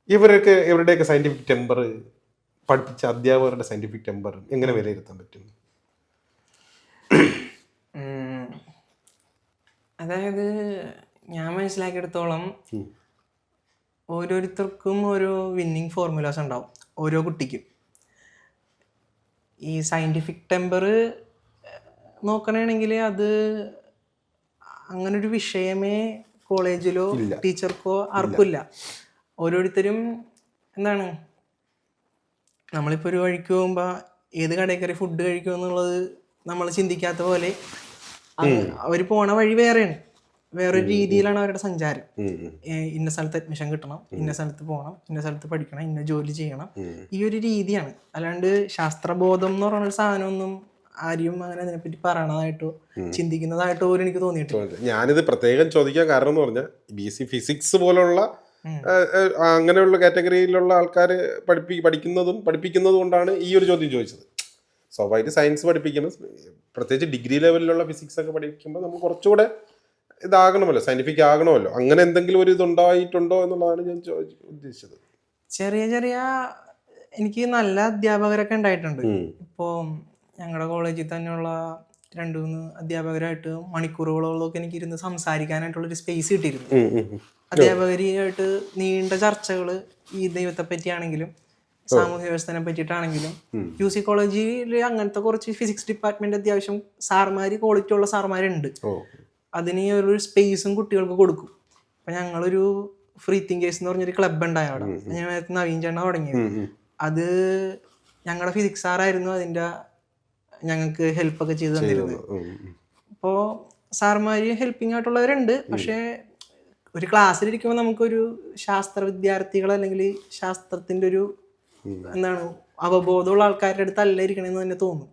ഇവരുടെയൊക്കെ സയന്റിഫിക് ടെമ്പർ, പഠിപ്പിച്ച അധ്യാപകരുടെ സയന്റിഫിക് ടെമ്പർ എങ്ങനെ വിലയിരുത്താൻ പറ്റും? അതായത് ഞാൻ മനസ്സിലാക്കിയെടുത്തോളം ഓരോരുത്തർക്കും ഓരോ വിന്നിങ് ഫോർമുലാസ് ഉണ്ടാവും, ഓരോ കുട്ടിക്കും. ഈ സയന്റിഫിക് ടെമ്പർ നോക്കണമെങ്കിൽ അത് അങ്ങനൊരു വിഷയമേ കോളേജിലോ ടീച്ചർക്കോ ആർക്കും ഇല്ല. ഓരോരുത്തരും നമ്മളിപ്പോൾ ഒരു വഴിക്ക് പോകുമ്പോൾ ഏത് കടയിൽ കയറി ഫുഡ് കഴിക്കും എന്നുള്ളത് നമ്മൾ ചിന്തിക്കാത്ത പോലെ അവർ പോണ വഴി വേറൊരു രീതിയിലാണ് അവരുടെ സഞ്ചാരം. ഇന്ന സ്ഥലത്ത് അഡ്മിഷൻ കിട്ടണം, ഇന്ന സ്ഥലത്ത് പോകണം, ഇന്ന സ്ഥലത്ത് പഠിക്കണം, ഇന്ന ജോലി ചെയ്യണം, ഈ ഒരു രീതിയാണ്. അല്ലാണ്ട് ശാസ്ത്രബോധം എന്ന് പറയുന്ന ഒരു സാധനമൊന്നും ആരും അങ്ങനെ അതിനെപ്പറ്റി പറയണതായിട്ടോ ചിന്തിക്കുന്നതായിട്ടോ പോലും എനിക്ക് തോന്നിയിട്ടില്ല. ഞാനിത് പ്രത്യേകം ചോദിക്കാൻ കാരണം എന്ന് പറഞ്ഞാൽ BC ഫിസിക്സ് പോലുള്ള അങ്ങനെയുള്ള കാറ്റഗറിയിലുള്ള ആൾക്കാർ പഠിപ്പിക്കുന്നതും കൊണ്ടാണ് ഈ ഒരു ചോദ്യം ചോദിച്ചത്. സ്വാഭാവിക സയൻസ് പഠിപ്പിക്കുന്നത്, പ്രത്യേകിച്ച് ഡിഗ്രി ലെവലിലുള്ള ഫിസിക്സ് ഒക്കെ പഠിക്കുമ്പോൾ നമുക്ക് കുറച്ചുകൂടെ ഇതാകണമല്ലോ, സയന്റിഫിക് ആകണമല്ലോ. അങ്ങനെ എന്തെങ്കിലും ഒരു ഇതുണ്ടായിട്ടുണ്ടോ എന്നുള്ളതാണ് ഞാൻ ഉദ്ദേശിച്ചത്. ചെറിയ എനിക്ക് നല്ല അധ്യാപകരൊക്കെ ഉണ്ടായിട്ടുണ്ട്. ഇപ്പോൾ ഞങ്ങളുടെ കോളേജിൽ തന്നെയുള്ള 2-3 അധ്യാപകരായിട്ട് മണിക്കൂറുകളോളമൊക്കെ എനിക്ക് ഇരുന്ന് സംസാരിക്കാനായിട്ടുള്ളൊരു സ്പേസ് കിട്ടിയിരുന്നു. അധ്യാപകരുമായിട്ട് നീണ്ട ചർച്ചകൾ ഈ ദൈവത്തെ പറ്റിയാണെങ്കിലും സാമൂഹ്യ വ്യവസ്ഥനെ പറ്റിയിട്ടാണെങ്കിലും. UC കോളേജിൽ അങ്ങനത്തെ കുറച്ച് ഫിസിക്സ് ഡിപ്പാർട്ട്മെന്റ് അത്യാവശ്യം ക്വാളിറ്റി ഉള്ള സാർമാരുണ്ട്. അതിന് ഒരു സ്പേസും കുട്ടികൾക്ക് കൊടുക്കും. അപ്പം ഞങ്ങളൊരു ഫ്രീ തിങ്കേഴ്സ് എന്ന് പറഞ്ഞൊരു ക്ലബ് ഉണ്ടായി അവിടെ. ഞാൻ നവീൻ ചേട്ടൻ തുടങ്ങിയത്. അത് ഞങ്ങളുടെ ഫിസിക്സ് സാറായിരുന്നു അതിൻ്റെ ഞങ്ങൾക്ക് ഹെൽപ്പൊക്കെ ചെയ്ത് തന്നിരുന്നത്. അപ്പോൾ സാർമാര് ഹെൽപ്പിംഗ് ആയിട്ടുള്ളവരുണ്ട്. പക്ഷേ ഒരു ക്ലാസ്സിലിരിക്കുമ്പോൾ നമുക്കൊരു ശാസ്ത്ര വിദ്യാർത്ഥികൾ അല്ലെങ്കിൽ ശാസ്ത്രത്തിൻ്റെ ഒരു അവബോധമുള്ള ആൾക്കാരുടെ അടുത്ത് അല്ല ഇരിക്കണമെന്ന് തന്നെ തോന്നും.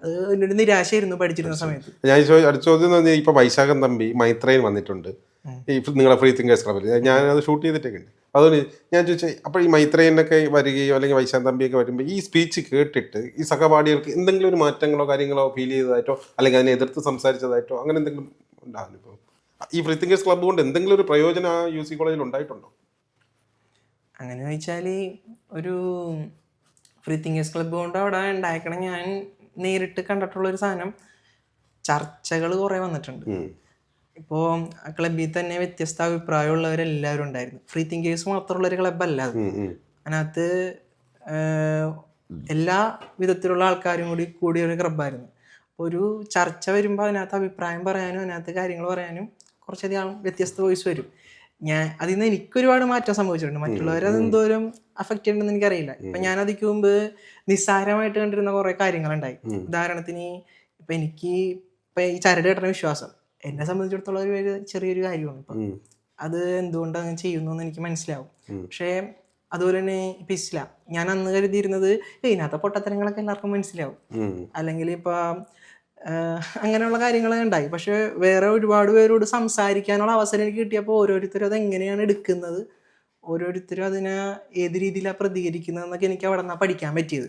അത് ഒരു നിരാശയായിരുന്നു പഠിച്ചിരുന്ന സമയത്ത്. ഞാൻ അടുത്ത ചോദ്യം ഇപ്പൊ വൈശാഖൻ തമ്പി മൈത്രേൻ വന്നിട്ടുണ്ട് നിങ്ങളുടെ ഫ്രീ തിങ്കേഴ്സ് ക്ലബിൽ. ഞാനത് ഷൂട്ട് ചെയ്തിട്ടൊക്കെ ഉണ്ട്. അതുകൊണ്ട് ഞാൻ ചോദിച്ചാൽ അപ്പോൾ ഈ മൈത്രേനൊക്കെ വരികയോ അല്ലെങ്കിൽ വൈശാഖൻ തമ്പിയൊക്കെ വരുമ്പോൾ ഈ സ്പീച്ച് കേട്ടിട്ട് ഈ സഹപാഠികൾക്ക് എന്തെങ്കിലും ഒരു മാറ്റങ്ങളോ കാര്യങ്ങളോ ഫീൽ ചെയ്തതായിട്ടോ അല്ലെങ്കിൽ അതിനെ എതിർത്ത് സംസാരിച്ചതായിട്ടോ അങ്ങനെ എന്തെങ്കിലും ഉണ്ടാകും? ഇപ്പോൾ ഈ ഫ്രീ തിങ്കേഴ്സ് ക്ലബ് കൊണ്ട് എന്തെങ്കിലും ഒരു പ്രയോജനം ആ UC കോളേജിൽ ഉണ്ടായിട്ടുണ്ടോ? അങ്ങനെ ചോദിച്ചാൽ ഒരു ഫ്രീ തിങ്കേഴ്സ് ക്ലബ്ബ് കൊണ്ട് അവിടെ ഉണ്ടാക്കണം ഞാൻ നേരിട്ട് കണ്ടിട്ടുള്ളൊരു സാധനം, ചർച്ചകൾ കുറേ വന്നിട്ടുണ്ട്. ഇപ്പോൾ ക്ലബ്ബിൽ തന്നെ വ്യത്യസ്ത അഭിപ്രായമുള്ളവരെല്ലാവരും ഉണ്ടായിരുന്നു. ഫ്രീ തിങ്കേഴ്സ് മാത്രമുള്ളൊരു ക്ലബ്ബല്ല അത്. അതിനകത്ത് എല്ലാ വിധത്തിലുള്ള ആൾക്കാരും കൂടിയ ഒരു ക്ലബ്ബായിരുന്നു. അപ്പോൾ ഒരു ചർച്ച വരുമ്പോൾ അതിനകത്ത് അഭിപ്രായം പറയാനും അതിനകത്ത് കാര്യങ്ങൾ പറയാനും കുറച്ചധികം വ്യത്യസ്ത വോയിസ് വരും. അതിൽ നിന്ന് എനിക്കൊരുപാട് മാറ്റം സംഭവിച്ചിട്ടുണ്ട്. മറ്റുള്ളവരെ അത് എന്തോരം അഫക്റ്റ് ചെയ്യുന്നുണ്ടെന്ന് എനിക്കറിയില്ല. ഇപ്പം ഞാൻ അതിക്ക് മുമ്പ് നിസ്സാരമായിട്ട് കണ്ടിരുന്ന കുറേ കാര്യങ്ങളുണ്ടായി. ഉദാഹരണത്തിന് ഇപ്പം എനിക്ക് ഇപ്പം ഈ ചരട് കെട്ടണ വിശ്വാസം എന്നെ സംബന്ധിച്ചിടത്തോളം ഒരു ചെറിയൊരു കാര്യമാണ്. ഇപ്പം അത് എന്തുകൊണ്ട് അങ്ങനെ ചെയ്യുന്നു എന്ന് എനിക്ക് മനസ്സിലാവും. പക്ഷേ അതുപോലെ തന്നെ ഇപ്പം ഇസ്ലാം, ഞാൻ അന്ന് കരുതിയിരുന്നത് ഇതിനകത്തെ പൊട്ടത്തരങ്ങളൊക്കെ എല്ലാവർക്കും മനസ്സിലാവും, അല്ലെങ്കിൽ ഇപ്പം അങ്ങനെയുള്ള കാര്യങ്ങൾ ഉണ്ടായി. പക്ഷെ വേറെ ഒരുപാട് പേരോട് സംസാരിക്കാനുള്ള അവസരം എനിക്ക് കിട്ടിയപ്പോൾ ഓരോരുത്തരും അത് എങ്ങനെയാണ് എടുക്കുന്നത്, ഓരോരുത്തരും അതിനെ ഏത് രീതിയിലാണ് പ്രതികരിക്കുന്നത് എന്നൊക്കെ എനിക്ക് അവിടെ നിന്നാണ് പഠിക്കാൻ പറ്റിയത്.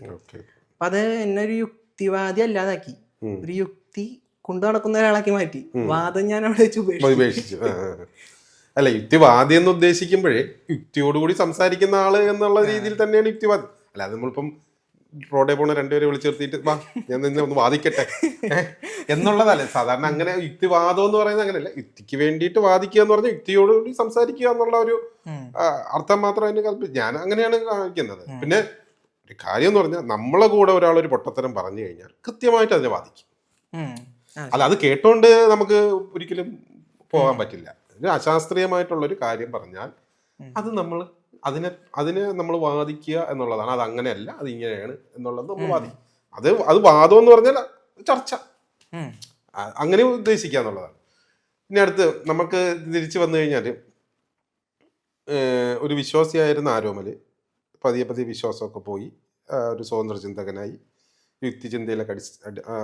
അപ്പം അത് എന്നെ ഒരു യുക്തിവാദി അല്ലാതാക്കി, ഒരു യുക്തി കൊണ്ടു നടക്കുന്ന ഒരാളാക്കി മാറ്റി. വാദം ഞാൻ അവിടെ വെച്ച് ഉപേക്ഷിച്ചു. അല്ല, യുക്തിവാദി എന്ന് ഉദ്ദേശിക്കുമ്പോഴേ യുക്തിയോടുകൂടി സംസാരിക്കുന്ന ആള് എന്നുള്ള രീതിയിൽ തന്നെയാണ് യുക്തിവാദി. അല്ലാതെ നമ്മളിപ്പം റോഡേ പോണ രണ്ടുപേരെ വിളിച്ചു നിർത്തിയിട്ട് വാ ഞാൻ നിന്നെ ഒന്ന് വാദിക്കട്ടെ എന്നുള്ളതല്ലേ സാധാരണ. അങ്ങനെ യുക്തിവാദം എന്ന് പറയുന്നത് അങ്ങനെയല്ല. യുക്തിക്ക് വേണ്ടിയിട്ട് വാദിക്കുക എന്ന് പറഞ്ഞാൽ യുക്തിയോടുകൂടി സംസാരിക്കുക എന്നുള്ള ഒരു അർത്ഥം മാത്രം അതിന് ഞാൻ അങ്ങനെയാണ് കാണിക്കുന്നത്. പിന്നെ ഒരു കാര്യം എന്ന് പറഞ്ഞാൽ നമ്മളെ കൂടെ ഒരാളൊരു പൊട്ടത്തരം പറഞ്ഞു കഴിഞ്ഞാൽ കൃത്യമായിട്ട് അതിനെ ബാധിക്കും. അല്ല, അത് കേട്ടോണ്ട് നമുക്ക് ഒരിക്കലും പോകാൻ പറ്റില്ല. ഒരു അശാസ്ത്രീയമായിട്ടുള്ളൊരു കാര്യം പറഞ്ഞാൽ അത് നമ്മൾ അതിനെ നമ്മൾ വാദിക്കുക എന്നുള്ളതാണ്. അത് അങ്ങനെയല്ല, അത് ഇങ്ങനെയാണ് എന്നുള്ളത് നമ്മൾ വാദിക്കും. അത് വാദം എന്ന് പറഞ്ഞാൽ ചർച്ച, അങ്ങനെ ഉദ്ദേശിക്കുക എന്നുള്ളതാണ്. ഇനി അടുത്ത് നമുക്ക് തിരിച്ചു വന്നു കഴിഞ്ഞാൽ ഒരു വിശ്വാസിയായിരുന്ന ആരോമല് പതിയെ പതിയെ വിശ്വാസമൊക്കെ പോയി ഒരു സ്വതന്ത്ര ചിന്തകനായി യുക്തിചിന്തയിലൊക്കെ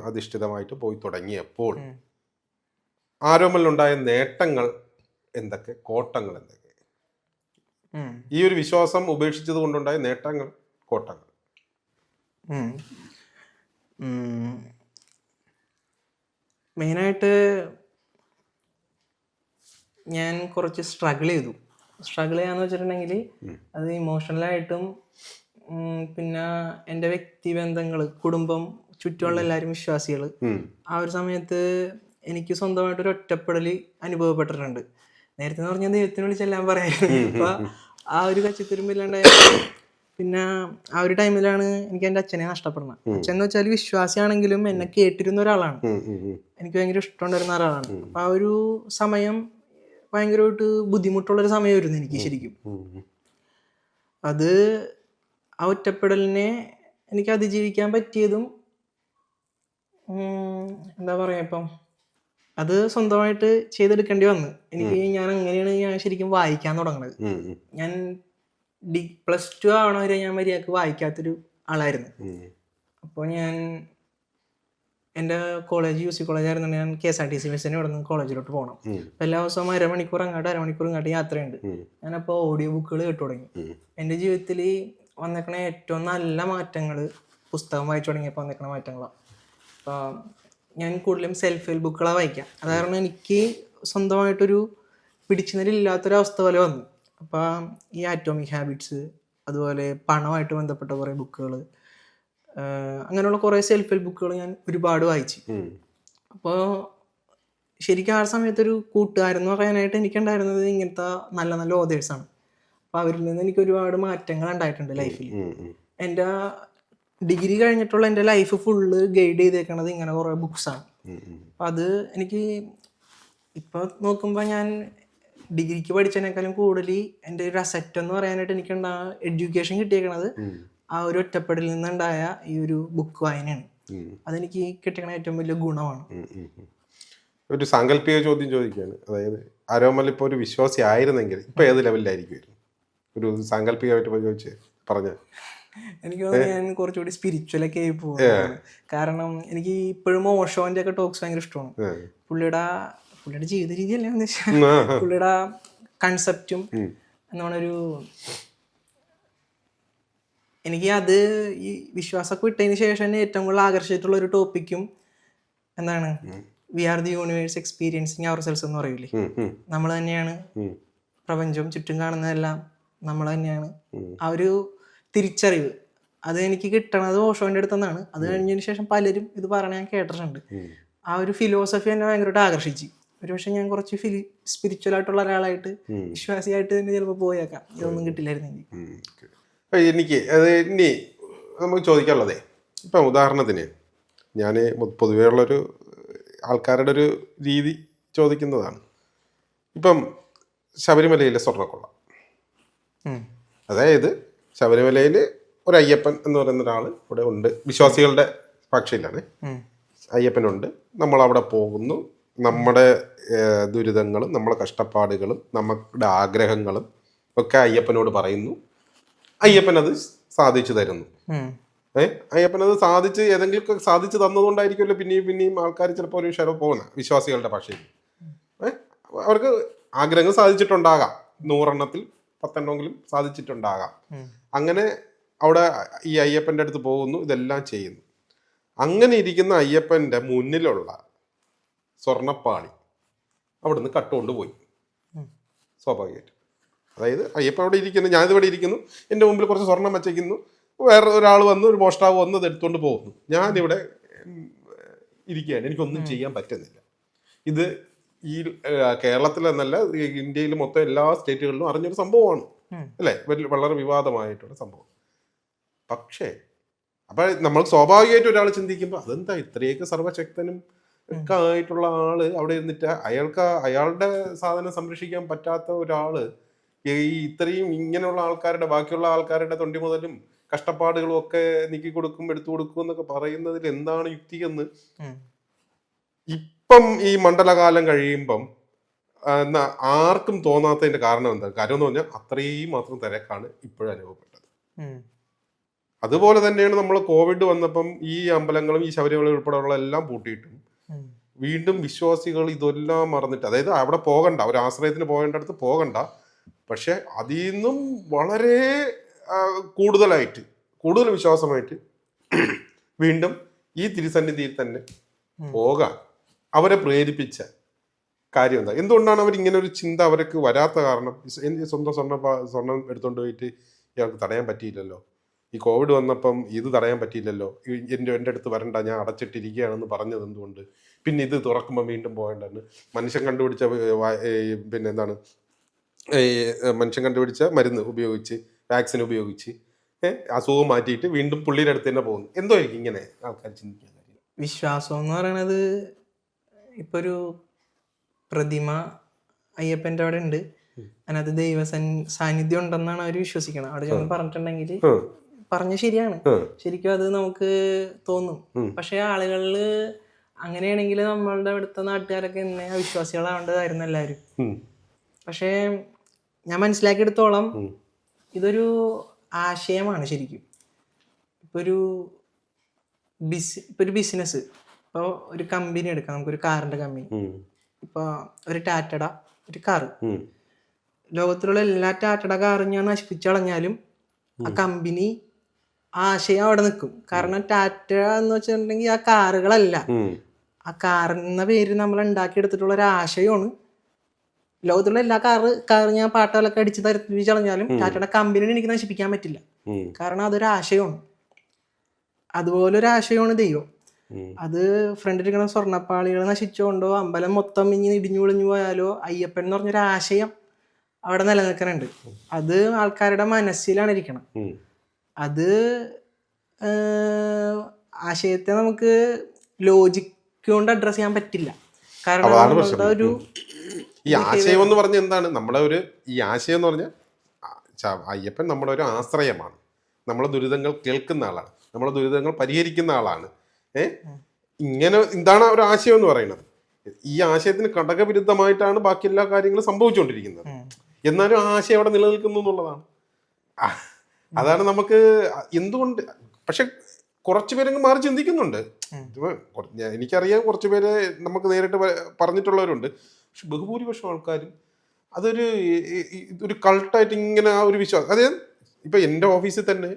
അധിഷ്ഠിതമായിട്ട് പോയി തുടങ്ങിയപ്പോൾ ആരോമലിനുണ്ടായ നേട്ടങ്ങൾ എന്തൊക്കെ, കോട്ടങ്ങൾ എന്തൊക്കെ? ഈ ഒരു വിശ്വാസം ഉപേക്ഷിച്ചത് കൊണ്ടുണ്ടായ നേട്ടങ്ങൾ, കോട്ടങ്ങൾ. മെയിനായിട്ട് ഞാൻ കുറച്ച് സ്ട്രഗിൾ ചെയ്യാന്ന് വെച്ചിട്ടുണ്ടെങ്കിൽ അത് ഇമോഷണലായിട്ടും പിന്നെ എൻ്റെ വ്യക്തി ബന്ധങ്ങൾ, കുടുംബം, ചുറ്റുമുള്ള എല്ലാവരും വിശ്വാസികൾ. ആ ഒരു സമയത്ത് എനിക്ക് സ്വന്തമായിട്ടൊരു ഒറ്റപ്പെടൽ അനുഭവപ്പെട്ടിട്ടുണ്ട്. നേരത്തെ എന്ന് പറഞ്ഞാൽ ദൈവത്തിന് വിളിച്ചെല്ലാം പറയായിരുന്നു. അപ്പൊ ആ ഒരു കച്ചിത്തുരുമ്പില്ലാണ്ടായ പിന്നെ ആ ഒരു ടൈമിലാണ് എനിക്ക് എൻ്റെ അച്ഛനെ നഷ്ടപ്പെടുന്നത്. അച്ഛൻ എന്ന് വെച്ചാൽ വിശ്വാസിയാണെങ്കിലും എന്നെ കേട്ടിരുന്ന ഒരാളാണ്, എനിക്ക് ഭയങ്കര ഇഷ്ടമുണ്ടായിരുന്ന ഒരാളാണ്. അപ്പൊ ആ ഒരു സമയം ഭയങ്കരമായിട്ട് ബുദ്ധിമുട്ടുള്ളൊരു സമയമായിരുന്നു എനിക്ക് ശരിക്കും. അത് ആ ഒറ്റപ്പെടലിനെ എനിക്ക് അതിജീവിക്കാൻ പറ്റിയതും എന്താ പറയാ, ഇപ്പം അത് സ്വന്തമായിട്ട് ചെയ്തെടുക്കേണ്ടി വന്നു എനിക്ക്. ഞാൻ ശരിക്കും വായിക്കാൻ തുടങ്ങുന്നത്. ഞാൻ +2 ആവണ വരെ ഞാൻ മര്യാദക്ക് വായിക്കാത്തൊരു ആളായിരുന്നു. അപ്പോൾ ഞാൻ എൻ്റെ കോളേജ് UC കോളേജ് ആയിരുന്നു. ഞാൻ KSRTC ബസ്സിന് ഇവിടെ നിന്ന് കോളേജിലോട്ട് പോകണം. എല്ലാ ദിവസവും അരമണിക്കൂർ ഇങ്ങോട്ട് യാത്രയുണ്ട്. ഞാനപ്പോൾ ഓഡിയോ ബുക്കുകൾ കേട്ടു തുടങ്ങി. എൻ്റെ ജീവിതത്തിൽ വന്നേക്കണ ഏറ്റവും നല്ല മാറ്റങ്ങൾ പുസ്തകം വായിച്ചു തുടങ്ങിയപ്പോൾ വന്നേക്കണ മാറ്റങ്ങളാണ്. അപ്പോൾ ഞാൻ കൂടുതലും സെൽഫ് ഹെൽപ്പ് ബുക്കുകളാണ് വായിക്കാം. അത് കാരണം എനിക്ക് സ്വന്തമായിട്ടൊരു പിടിച്ചുനില്ലില്ലാത്തൊരവസ്ഥ പോലെ വന്നു. അപ്പം ഈ ആറ്റോമിക് ഹാബിറ്റ്സ്, അതുപോലെ പണമായിട്ട് ബന്ധപ്പെട്ട കുറേ ബുക്കുകൾ, അങ്ങനെയുള്ള കുറേ സെൽഫ് ഹെൽപ്പ് ബുക്കുകൾ ഞാൻ ഒരുപാട് വായിച്ചു. അപ്പോൾ ശരിക്കും ആ സമയത്തൊരു കൂട്ടുകാരെന്ന് പറയാനായിട്ട് എനിക്കുണ്ടായിരുന്നത് ഇങ്ങനത്തെ നല്ല നല്ല ഓതേഴ്സാണ്. അപ്പോൾ അവരിൽ നിന്ന് എനിക്ക് ഒരുപാട് മാറ്റങ്ങൾ ഉണ്ടായിട്ടുണ്ട് ലൈഫിൽ. എൻ്റെ ഡിഗ്രി കഴിഞ്ഞിട്ടുള്ള എൻ്റെ ലൈഫ് ഫുള്ള് ഗൈഡ് ചെയ്തേക്കണത് ഇങ്ങനെ കുറേ ബുക്സാണ്. അപ്പം അത് എനിക്ക് ഇപ്പോൾ നോക്കുമ്പോൾ ഞാൻ ഡിഗ്രിക്ക് പഠിച്ചതിനേക്കാളും കൂടുതൽ എൻ്റെ ഒരു അസറ്റ് എന്ന് പറയാനായിട്ട് എനിക്കുണ്ടാ എഡ്യൂക്കേഷൻ കിട്ടിയേക്കണത് ആ ഒരു ഒറ്റപ്പെടലിൽ നിന്നുണ്ടായ ഈ ഒരു ബുക്ക് വായനയാണ്. അതെനിക്ക് കിട്ടിയ ഏറ്റവും വലിയ ഗുണമാണ്. ഒരു സാങ്കല്പിക ചോദ്യം ചോദിക്കുകയാണ്. അതായത് ആരോമൽ ഇപ്പോൾ ഒരു വിശ്വാസി ആയിരുന്നെങ്കിൽ ഇപ്പൊ ഏത് ലെവലിലായിരിക്കും? ഒരു സാങ്കല്പികമായിട്ട് ചോദിച്ച് പറഞ്ഞ എനിക്ക് തോന്നുന്നു ഞാൻ കുറച്ചുകൂടി സ്പിരിച്വലൊക്കെ ആയി പോകും. കാരണം എനിക്ക് ഇപ്പോഴും ഓഷോന്റെ ഒക്കെ ടോക്സ് ഭയങ്കര ഇഷ്ടമാണ്. പുള്ളിയുടെ ജീവിത രീതി അല്ലേ പുള്ളിയുടെ കൺസെപ്റ്റും എന്നാണൊരു എനിക്ക് അത് ഈ വിശ്വാസമൊക്കെ വിട്ടതിന് ശേഷം തന്നെ ഏറ്റവും കൂടുതൽ ആകർഷിച്ചിട്ടുള്ള ഒരു ടോപ്പിക്കും എന്താണ്, we are the universe experiencing ourselves എന്ന് പറയൂലേ. നമ്മൾ തന്നെയാണ് പ്രപഞ്ചം, ചുറ്റും കാണുന്നതെല്ലാം നമ്മൾ തന്നെയാണ്. ആ ഒരു തിരിച്ചറിവ് അത് എനിക്ക് കിട്ടണത് ഓഷോന്റെ അടുത്തുനിന്നാണ്. അത് കഴിഞ്ഞതിന് ശേഷം പലരും ഇത് പറയണ ഞാൻ കേട്ടിട്ടുണ്ട്. ആ ഒരു ഫിലോസഫി എന്നെ ഭയങ്കരമായിട്ട് ആകർഷിച്ചു. ഒരുപക്ഷെ ഞാൻ കുറച്ച് സ്പിരിച്വൽ ആയിട്ടുള്ള ഒരാളായിട്ട് വിശ്വാസിയായിട്ട് തന്നെ ചിലപ്പോൾ പോയേക്കാം, ഇതൊന്നും കിട്ടില്ലായിരുന്നെങ്കിൽ. എനിക്ക് അത് ഇനി നമുക്ക് ചോദിക്കാനുള്ളതേ, ഇപ്പം ഉദാഹരണത്തിന് ഞാൻ പൊതുവേ ഉള്ളൊരു ആൾക്കാരുടെ ഒരു രീതി ചോദിക്കുന്നതാണ്. ഇപ്പം ശബരിമലയിലെ സ്വർണ്ണക്കൊള്ള, അതായത് ശബരിമലയിൽ ഒരു അയ്യപ്പൻ എന്ന് പറയുന്ന ഒരാൾ ഇവിടെ ഉണ്ട്, വിശ്വാസികളുടെ പക്ഷയിലാണ്. അയ്യപ്പനുണ്ട്, നമ്മളവിടെ പോകുന്നു, നമ്മുടെ ദുരിതങ്ങളും നമ്മുടെ കഷ്ടപ്പാടുകളും നമ്മുടെ ആഗ്രഹങ്ങളും ഒക്കെ അയ്യപ്പനോട് പറയുന്നു. അയ്യപ്പൻ അത് സാധിച്ചു തരുന്നു. അയ്യപ്പനത് സാധിച്ച് ഏതെങ്കിലും സാധിച്ചു തന്നതുകൊണ്ടായിരിക്കുമല്ലോ പിന്നെയും ആൾക്കാർ ചിലപ്പോൾ ഒരു ഷെയർ പോകുന്ന വിശ്വാസികളുടെ ഭാഷയിൽ അവർക്ക് ആഗ്രഹങ്ങൾ സാധിച്ചിട്ടുണ്ടാകാം. 100 എണ്ണത്തിൽ 10 എണ്ണമെങ്കിലും സാധിച്ചിട്ടുണ്ടാകാം. അങ്ങനെ അവിടെ ഈ അയ്യപ്പൻ്റെ അടുത്ത് പോകുന്നു, ഇതെല്ലാം ചെയ്യുന്നു. അങ്ങനെ ഇരിക്കുന്ന അയ്യപ്പൻ്റെ മുന്നിലുള്ള സ്വർണ്ണപ്പാളി അവിടുന്ന് കട്ടുകൊണ്ട് പോയി, സ്വാഭാവികമായിട്ട്. അതായത് അയ്യപ്പൻ അവിടെ ഇരിക്കുന്നു, ഞാനിതിവിടെ ഇരിക്കുന്നു, എൻ്റെ മുമ്പിൽ കുറച്ച് സ്വർണം വച്ചേക്കുന്നു, വേറെ ഒരാൾ വന്ന് ഒരു മോഷ്ടാവ് വന്ന് എടുത്തുകൊണ്ട് പോകുന്നു, ഞാനിവിടെ ഇരിക്കുകയാണ്, എനിക്കൊന്നും ചെയ്യാൻ പറ്റുന്നില്ല. ഇത് ഈ കേരളത്തിലെന്നല്ല ഇന്ത്യയിൽ മൊത്തം എല്ലാ സ്റ്റേറ്റുകളിലും അറിഞ്ഞൊരു സംഭവമാണ്, അല്ലേ? വളരെ വിവാദമായിട്ടുള്ള സംഭവം. പക്ഷേ അപ്പൊ നമ്മൾ സ്വാഭാവികമായിട്ട് ഒരാൾ ചിന്തിക്കുമ്പോൾ അതെന്താ ഇത്രയൊക്കെ സർവശക്തനും ഒക്കെ ആയിട്ടുള്ള ആള് അവിടെ ഇരുന്നിട്ട് അയാളുടെ സാധനം സംരക്ഷിക്കാൻ പറ്റാത്ത ഒരാള് ഈ ഇത്രയും ഇങ്ങനെയുള്ള ആൾക്കാരുടെ ബാക്കിയുള്ള ആൾക്കാരുടെ തൊണ്ടി മുതലും കഷ്ടപ്പാടുകളും ഒക്കെ നീക്കി കൊടുക്കും എടുത്തു കൊടുക്കും എന്നൊക്കെ പറയുന്നതിൽ എന്താണ് യുക്തി എന്ന് ഇപ്പം ഈ മണ്ഡലകാലം കഴിയുമ്പം ആർക്കും തോന്നാത്തതിന്റെ കാരണം എന്താ? കാര്യം എന്ന് പറഞ്ഞാൽ അത്രയും മാത്രം തിരക്കാണ് ഇപ്പോഴും അനുഭവപ്പെട്ടത്. അതുപോലെ തന്നെയാണ് നമ്മൾ കോവിഡ് വന്നപ്പം ഈ അമ്പലങ്ങളും ഈ ശബരിമല ഉൾപ്പെടെയുള്ള എല്ലാം പൂട്ടിയിട്ടും വീണ്ടും വിശ്വാസികൾ ഇതെല്ലാം മറന്നിട്ട്, അതായത് അവിടെ പോകണ്ട, ഒരു ആശ്രയത്തിന് പോകേണ്ടടുത്ത് പോകണ്ട, പക്ഷെ അതിൽ നിന്നും വളരെ കൂടുതൽ വിശ്വാസമായിട്ട് വീണ്ടും ഈ തിരുസന്നിധിയിൽ തന്നെ പോകാൻ അവരെ പ്രേരിപ്പിച്ച കാര്യം എന്താ? എന്തുകൊണ്ടാണ് അവർ ഇങ്ങനെ ഒരു ചിന്ത അവർക്ക് വരാത്ത കാരണം? സ്വന്തം സ്വർണം എടുത്തുകൊണ്ട് പോയിട്ട് ഇയാൾക്ക് തടയാൻ പറ്റിയില്ലല്ലോ, ഈ കോവിഡ് വന്നപ്പം ഇത് തടയാൻ പറ്റിയില്ലല്ലോ, എൻ്റെ അടുത്ത് വരണ്ട, ഞാൻ അടച്ചിട്ടിരിക്കുകയാണെന്ന് പറഞ്ഞത് എന്തുകൊണ്ട്? പിന്നെ ഇത് തുറക്കുമ്പോൾ വീണ്ടും പോകേണ്ടതെന്ന് മനുഷ്യൻ കണ്ടുപിടിച്ച പിന്നെ എന്താണ് മനുഷ്യൻ കണ്ടുപിടിച്ച മരുന്ന് ഉപയോഗിച്ച്, വാക്സിൻ ഉപയോഗിച്ച് അസുഖം മാറ്റിയിട്ട് വീണ്ടും പുള്ളിയുടെ അടുത്ത് തന്നെ പോകുന്നു. എന്തോ ആയിരിക്കും ഇങ്ങനെ ആൾക്കാർ ചിന്തിക്കാൻ കാര്യം? വിശ്വാസം എന്ന് പറയണത് ഇപ്പൊ ഒരു പ്രതിമ അയ്യപ്പൻ്റെ അവിടെ ഉണ്ട്, അതിനകത്ത് ദൈവ സാന്നിധ്യം ഉണ്ടെന്നാണ് അവർ വിശ്വസിക്കണം. അവിടെ ചെന്ന് പറഞ്ഞിട്ടുണ്ടെങ്കിൽ പറഞ്ഞ ശരിയാണ്, ശരിക്കും അത് നമുക്ക് തോന്നും. പക്ഷെ ആളുകളിൽ അങ്ങനെയാണെങ്കിൽ നമ്മളുടെ ഇവിടുത്തെ നാട്ടുകാരൊക്കെ എന്നെ അവിശ്വാസികളാവേണ്ടതായിരുന്നു എല്ലാവരും. പക്ഷേ ഞാൻ മനസ്സിലാക്കിയെടുത്തോളം ഇതൊരു ആശയമാണ് ശരിക്കും. ഇപ്പൊ ഒരു ബിസിനസ്, ഇപ്പോൾ ഒരു കമ്പനി എടുക്കാം, നമുക്കൊരു കാറിന്റെ കമ്പനി. ഇപ്പൊ ഒരു ടാറ്റട ഒരു കാറ്, ലോകത്തിലുള്ള എല്ലാ ടാറ്റട കാറും ഞാൻ നശിപ്പിച്ചു കളഞ്ഞാലും ആ കമ്പനി ആശയം അവിടെ നിൽക്കും. കാരണം ടാറ്റ എന്ന് വെച്ചിട്ടുണ്ടെങ്കിൽ ആ കാറുകളല്ല, ആ കാറെന്ന പേര് നമ്മൾ ഉണ്ടാക്കിയെടുത്തിട്ടുള്ള ഒരു ആശയമാണ്. ലോകത്തുള്ള എല്ലാ കാറ് ഞാൻ പാട്ടുകളൊക്കെ അടിച്ച് തരത്തിച്ച് കളഞ്ഞാലും ടാറ്റയുടെ കമ്പനിനെ എനിക്ക് നശിപ്പിക്കാൻ പറ്റില്ല, കാരണം അതൊരു ആശയമാണ്. അതുപോലെ ഒരു ആശയമാണ് ദൈവം. അത് ഫ്രണ്ടിലിരിക്കുന്ന സ്വർണ്ണപ്പാളികൾ നശിച്ചുകൊണ്ടോ അമ്പലം മൊത്തം ഇനി ഇടിഞ്ഞു പൊളിഞ്ഞു പോയാലോ അയ്യപ്പൻ എന്ന് പറഞ്ഞൊരു ആശയം അവിടെ നിലനിൽക്കുന്നുണ്ട്. അത് ആൾക്കാരുടെ മനസ്സിലാണ് ഇരിക്കണം. അത് ആശയത്തെ നമുക്ക് ലോജിക് കൊണ്ട് അഡ്രസ് ചെയ്യാൻ പറ്റില്ല. കാരണം ഒരു ഈ ആശയം എന്ന് പറഞ്ഞ എന്താണ്? ഈ ആശയം എന്ന് പറഞ്ഞാൽ അയ്യപ്പൻ നമ്മുടെ ഒരു ആശ്രയമാണ്, നമ്മളെ ദുരിതങ്ങൾ കേൾക്കുന്ന ആളാണ്, നമ്മളെ ദുരിതങ്ങൾ പരിഹരിക്കുന്ന ആളാണ്. ഇങ്ങനെ എന്താണ് ഒരു ആശയം എന്ന് പറയുന്നത്? ഈ ആശയത്തിന് ഘടകവിരുദ്ധമായിട്ടാണ് ബാക്കി എല്ലാ കാര്യങ്ങളും സംഭവിച്ചുകൊണ്ടിരിക്കുന്നത്. എന്നാലും ആശയം അവിടെ നിലനിൽക്കുന്നു എന്നുള്ളതാണ്. അതാണ് നമുക്ക് എന്തുകൊണ്ട്. പക്ഷെ കുറച്ചു പേരെങ്കിലും മാറി ചിന്തിക്കുന്നുണ്ട്. എനിക്കറിയാം, കുറച്ചു പേര് നമുക്ക് നേരിട്ട് പറഞ്ഞിട്ടുള്ളവരുണ്ട്. പക്ഷെ ബഹുഭൂരിപക്ഷം ആൾക്കാരും അതൊരു കൾട്ടായിട്ട് ഇങ്ങനെ ആ ഒരു വിശ്വാസം. അതായത് ഇപ്പൊ എൻ്റെ ഓഫീസിൽ തന്നെ